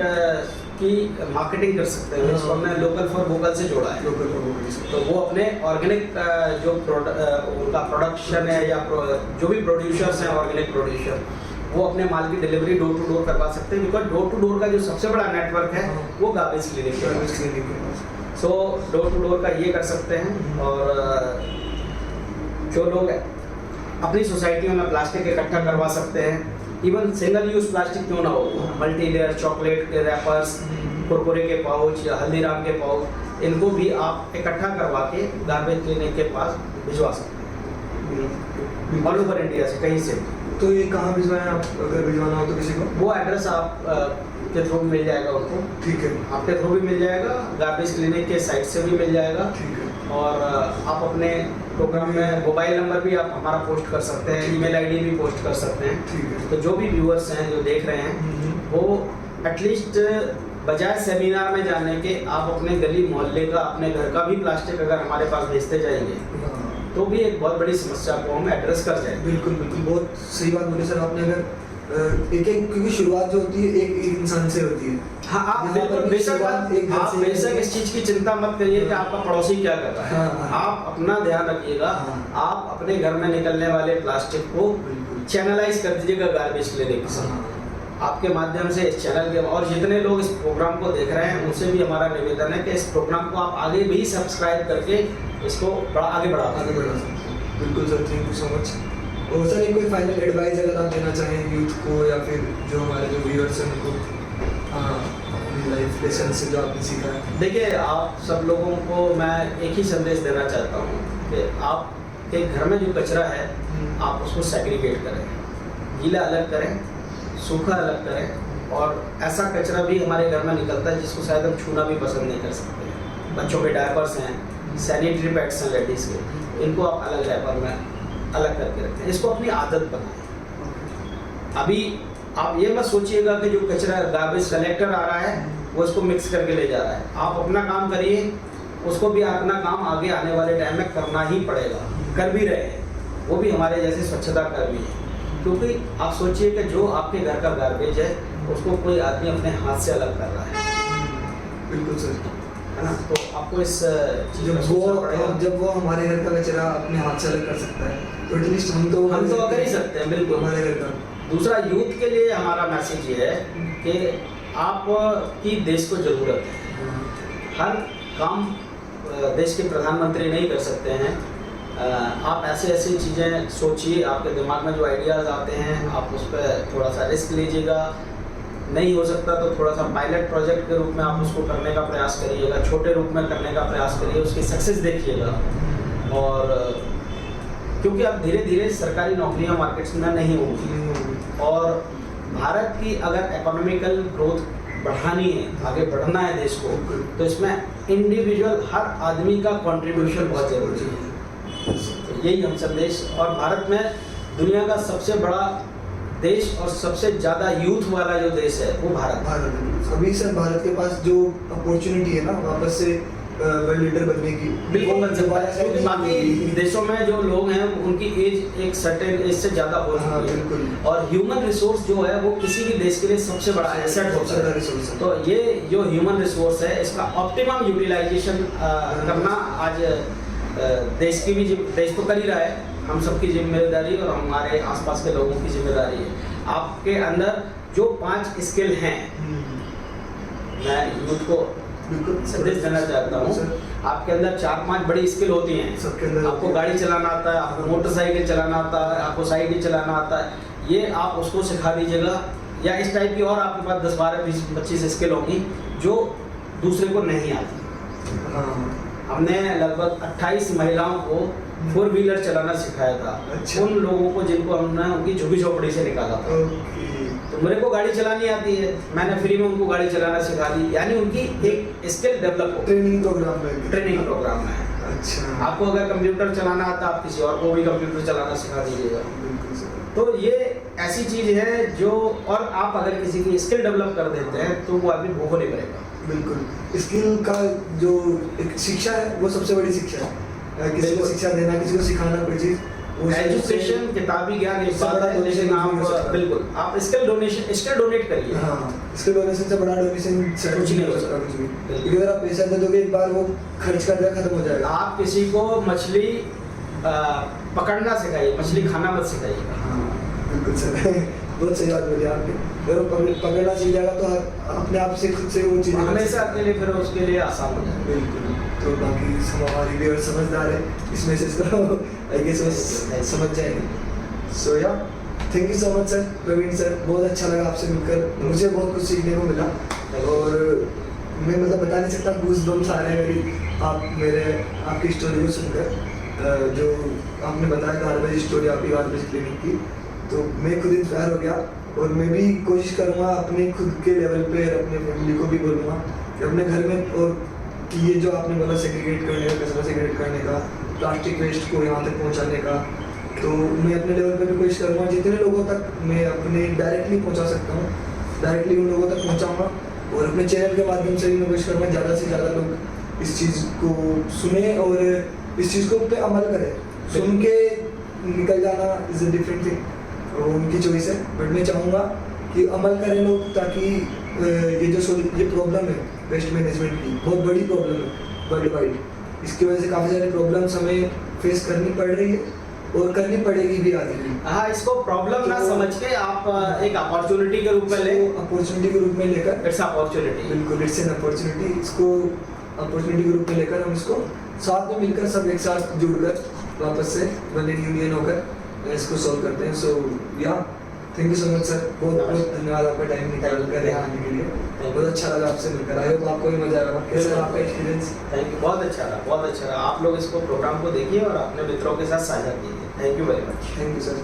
की मार्केटिंग कर सकते हैं। इसको हमने लोकल फॉर वोकल से जोड़ा है। लोकल प्रोग्राम तो वो अपने ऑर्गेनिक जो उनका प्रोडक्शन है या जो भी प्रोड्यूसर्स हैं ऑर्गेनिक प्रोड्यूसर, वो अपने माल की डिलीवरी डोर टू डोर करवा सकते हैं। बिकॉज डोर टू डोर का जो सबसे बड़ा नेटवर्क है वो गार्बेज क्लिनिक है। सो डोर टू डोर का ये कर सकते हैं। और जो लोग अपनी सोसाइटियों में प्लास्टिक इकट्ठा करवा सकते हैं, इवन सिंगल यूज प्लास्टिक क्यों ना हो, मल्टी लेयर चॉकलेट के रैपर्स, कुरकुरे के पाउच या हल्दीराम के पाउच, इनको भी आप इकट्ठा करवा के गार्बेज क्लिनिक के पास भिजवा सकते हैं ऑल ओवर इंडिया से, कहीं से। तो ये कहाँ भिजवाएं आप अगर भिजवाना हो तो किसी को? वो एड्रेस आप के थ्रू मिल जाएगा उनको। ठीक है, आपके थ्रू भी मिल जाएगा, गार्बेज क्लिनिक के साइट से भी मिल जाएगा। ठीक है। और आप अपने प्रोग्राम में मोबाइल नंबर भी आप हमारा पोस्ट कर सकते हैं, ईमेल आईडी भी पोस्ट कर सकते हैं। ठीक है। तो जो भी व्यूअर्स हैं जो देख रहे हैं वो एटलीस्ट बजाय सेमिनार में जाने के आप अपने गली मोहल्ले का, अपने घर का भी प्लास्टिक अगर हमारे पास भेजते जाएंगे तो भी एक बहुत बड़ी समस्या को हम एड्रेस कर जाएंगे। बिल्कुल बिल्कुल, बहुत सही बात बोली सर आपने। अगर एक एक, क्योंकि शुरुआत जो होती है एक इंसान से होती है। हाँ, आप यहाँ बिल्कुल पर बेशक शुरुआत एक घर आप से बेशक इस चीज की चिंता मत करिए कि आपका पड़ोसी क्या कर रहा है। हाँ, हाँ। आप अपना ध्यान रखिएगा। हाँ। आप अपने घर में निकलने वाले प्लास्टिक को बिल्कुल। चैनलाइज कर दीजिएगा गार्बेज क्लिनिक से। हाँ। आपके माध्यम से इस चैनल के और जितने लोग इस प्रोग्राम को देख रहे हैं उनसे भी हमारा निवेदन है कि इस प्रोग्राम को आप आगे भी सब्सक्राइब करके इसको आगे बढ़ा आगे बढ़ा सकते हैं। बिल्कुल sir, thank you so much. और सर, एक कोई फाइनल एडवाइस अगर आप देना चाहें यूथ को या फिर जो हमारे जो व्यूअर्स हैं उनको, अपनी लाइफ लेसन से जो आपने सीखा है। देखिए, आप सब लोगों को मैं एक ही संदेश देना चाहता हूँ कि आप के घर में जो कचरा है आप उसको सेग्रीगेट करें, गीला अलग करें, सूखा अलग करें। और ऐसा कचरा भी हमारे घर में निकलता है जिसको शायद हम छूना भी पसंद नहीं कर सकते। बच्चों के डायपर्स हैं, सैनिटरी पैड्स हैं लेडीज़ के, इनको आप अलग रैपर में अलग करके रखें। इसको अपनी आदत बनाएं। अभी आप ये मत सोचिएगा कि जो कचरा गार्बेज कलेक्टर आ रहा है वो इसको मिक्स करके ले जा रहा है। आप अपना काम करिए, उसको भी अपना काम आगे आने वाले टाइम में करना ही पड़ेगा। कर भी रहे हैं, वो भी हमारे जैसे स्वच्छता कर्मी हैं। क्योंकि आप सोचिए कि जो आपके घर का गार्बेज है उसको कोई आदमी अपने हाथ से अलग कर रहा है। बिल्कुल सर, है ना? तो आपको इस चीज़ में जब सोचना पड़ेगा। जब वो हमारे घर का कचरा अपने हाथ से अलग कर सकता है तो एटलीस्ट हम तो कर ही सकते हैं। बिल्कुल। हमारे घर का। दूसरा, यूथ के लिए हमारा मैसेज ये है कि आप की देश को ज़रूरत है। हर काम देश के प्रधानमंत्री नहीं कर सकते हैं। आप ऐसे ऐसी चीज़ें सोचिए, आपके दिमाग में जो आइडियाज़ आते हैं आप उस पर थोड़ा सा रिस्क लीजिएगा। नहीं हो सकता तो थोड़ा सा पायलट प्रोजेक्ट के रूप में आप उसको करने का प्रयास करिएगा, छोटे रूप में करने का प्रयास करिए, उसकी सक्सेस देखिएगा। और क्योंकि अब धीरे धीरे सरकारी नौकरियां मार्केट्स में नहीं होंगी और भारत की अगर इकोनॉमिकल ग्रोथ बढ़ानी है, आगे बढ़ना है देश को, तो इसमें इंडिविजुअल हर आदमी का कंट्रीब्यूशन बहुत ज़रूरी है। तो यही हम संदेश। और भारत में दुनिया का सबसे बड़ा देश और सबसे ज़्यादा यूथ वाला जो देश है वो भारत है। अभी सर भारत के पास जो अपॉर्चुनिटी है ना वापस से वर्ल्ड लीडर बनने की, बिल्कुल बन सकता है। क्योंकि बाकी देशों में जो लोग हैं उनकी एज एक सर्टेन एज से ज़्यादा हो चुकी है और ह्यूमन रिसोर्स जो है वो किसी भी देश के लिए सबसे बड़ा एसेट होता है। तो ये जो ह्यूमन रिसोर्स है इसका ऑप्टिमम यूटिलाइजेशन करना आज देश की भी देश तो कर ही रहा है, हम सबकी जिम्मेदारी और हमारे आसपास के लोगों की जिम्मेदारी है। आपके अंदर जो 5 स्किल हैं, मैं यूथ को संदेश देना चाहता हूँ। आपके अंदर 4-5 बड़ी स्किल होती हैं। सबके अंदर आपको गाड़ी चलाना आता है, आपको मोटरसाइकिल चलाना आता है, आपको साइकिल चलाना आता है, ये आप उसको सिखा दीजिएगा। या इस टाइप की और आपके पास 10, 12, 20, 25 स्किल होंगी जो दूसरे को नहीं आती। हमने लगभग 28 महिलाओं को 4 व्हीलर चलाना सिखाया था। अच्छा। उन लोगों को जिनको हमने उनकी झुग्गी झोपड़ी से निकाला था। तो मेरे को गाड़ी चलानी आती है, मैंने फ्री में उनको गाड़ी चलाना सिखा दी। यानी उनकी एक स्किल डेवलप हो। ट्रेनिंग प्रोग्राम में है। अच्छा। आपको अगर कंप्यूटर चलाना आता है आप किसी और को भी कंप्यूटर चलाना सिखा दीजिएगा। तो ये ऐसी चीज है जो, और आप अगर किसी की स्किल डेवलप कर देते हैं तो वो आदमी भूखो नहीं मरेगा। बिल्कुल। स्किल का जो एक शिक्षा है वो सबसे बड़ी शिक्षा है। किसी को शिक्षा देना, किसी को सिखाना कोई चीज़, एजुकेशन किताबी ज्ञान एक बात है, लेकिन आप बिल्कुल आप स्किल डोनेट करिए। हाँ, स्किल डोनेशन से बड़ा डोनेशन कुछ नहीं हो सकता। कुछ भी, क्योंकि अगर आप पैसा दे दोगे एक बार वो खर्च कर दिया खत्म हो जाएगा। आप किसी को मछली पकड़ना सिखाइए, मछली खाना मत सिखाइए। हाँ बिल्कुल सर, बहुत सही बात बोली आपने। अगर पकड़ना सीख जाएगा तो अपने आप से खुद से वो चीज़ हमेशा अकेले फिर उसके लिए आसान हो जाएगा। बिल्कुल। तो बाकी हमारी भी और समझदार है, इस मैसेज को आई गेस समझ जाएंगे। So yeah thank you so much sir, Praveen sir, बहुत अच्छा लगा आपसे मिलकर, मुझे बहुत कुछ सीखने को मिला। और मैं मतलब बता नहीं सकता, गूज़ बम्स आ रहे हैं आपकी स्टोरी को सुनकर। जो आपने बताया गार्बेज स्टोरी, आपकी गार्बेज क्लिनिक की, तो मैं खुद इंस्पायर हो गया। और मैं भी कोशिश करूँगा अपने खुद के लेवल पे, अपने फैमिली को भी बोलूँगा कि अपने घर में, और कि ये जो आपने बोला सेग्रीगेट करने का, कचरा सेग्रीगेट करने का, प्लास्टिक वेस्ट को यहाँ तक पहुँचाने का, तो मैं अपने लेवल पे भी कोशिश करूँगा जितने लोगों तक मैं अपने डायरेक्टली पहुँचा सकता हूँ, डायरेक्टली उन लोगों तक पहुँचाऊँगा। और अपने चैनल के माध्यम से भी मैं कोशिश करूँगा ज़्यादा से ज़्यादा लोग इस चीज़ को सुने और इस चीज़ को पे अमल करें। सुन के निकल जाना इज़ अ डिफरेंट थिंग, वो उनकी चॉइस है, बट मैं चाहूँगा कि अमल करें लोग, ताकि ये प्रॉब्लम है वेस्ट मैनेजमेंट की, बहुत बड़ी प्रॉब्लम है वर्ल्ड वाइड। इसकी वजह से काफ़ी सारे प्रॉब्लम्स हमें फेस करनी पड़ रही है और करनी पड़ेगी भी आगे भी। हाँ, इसको प्रॉब्लम ना समझ के आप एक अपॉर्चुनिटी के रूप में ले, अपॉर्चुनिटी के रूप में लेकर, इट्स अपॉर्चुनिटी, बिल्कुल इट्स एन अपॉर्चुनिटी, इसको अपॉर्चुनिटी के रूप में लेकर हम इसको साथ में मिलकर सब एक साथ जुड़कर वापस से वन यूनियन होकर इसको सॉल्व करते हैं। सो yeah thank you so much sir, बहुत बहुत धन्यवाद आपका टाइम निकाल कर यहाँ आने के लिए। बहुत अच्छा लगा आपसे मिलकर, आई होप आपको भी मजा आएगा। कैसा रहा आपका एक्सपीरियंस? थैंक यू, बहुत अच्छा रहा, बहुत अच्छा रहा। आप लोग इसको प्रोग्राम को देखिए और अपने मित्रों के साथ साझा कीजिए। Thank you very much. Thank you sir.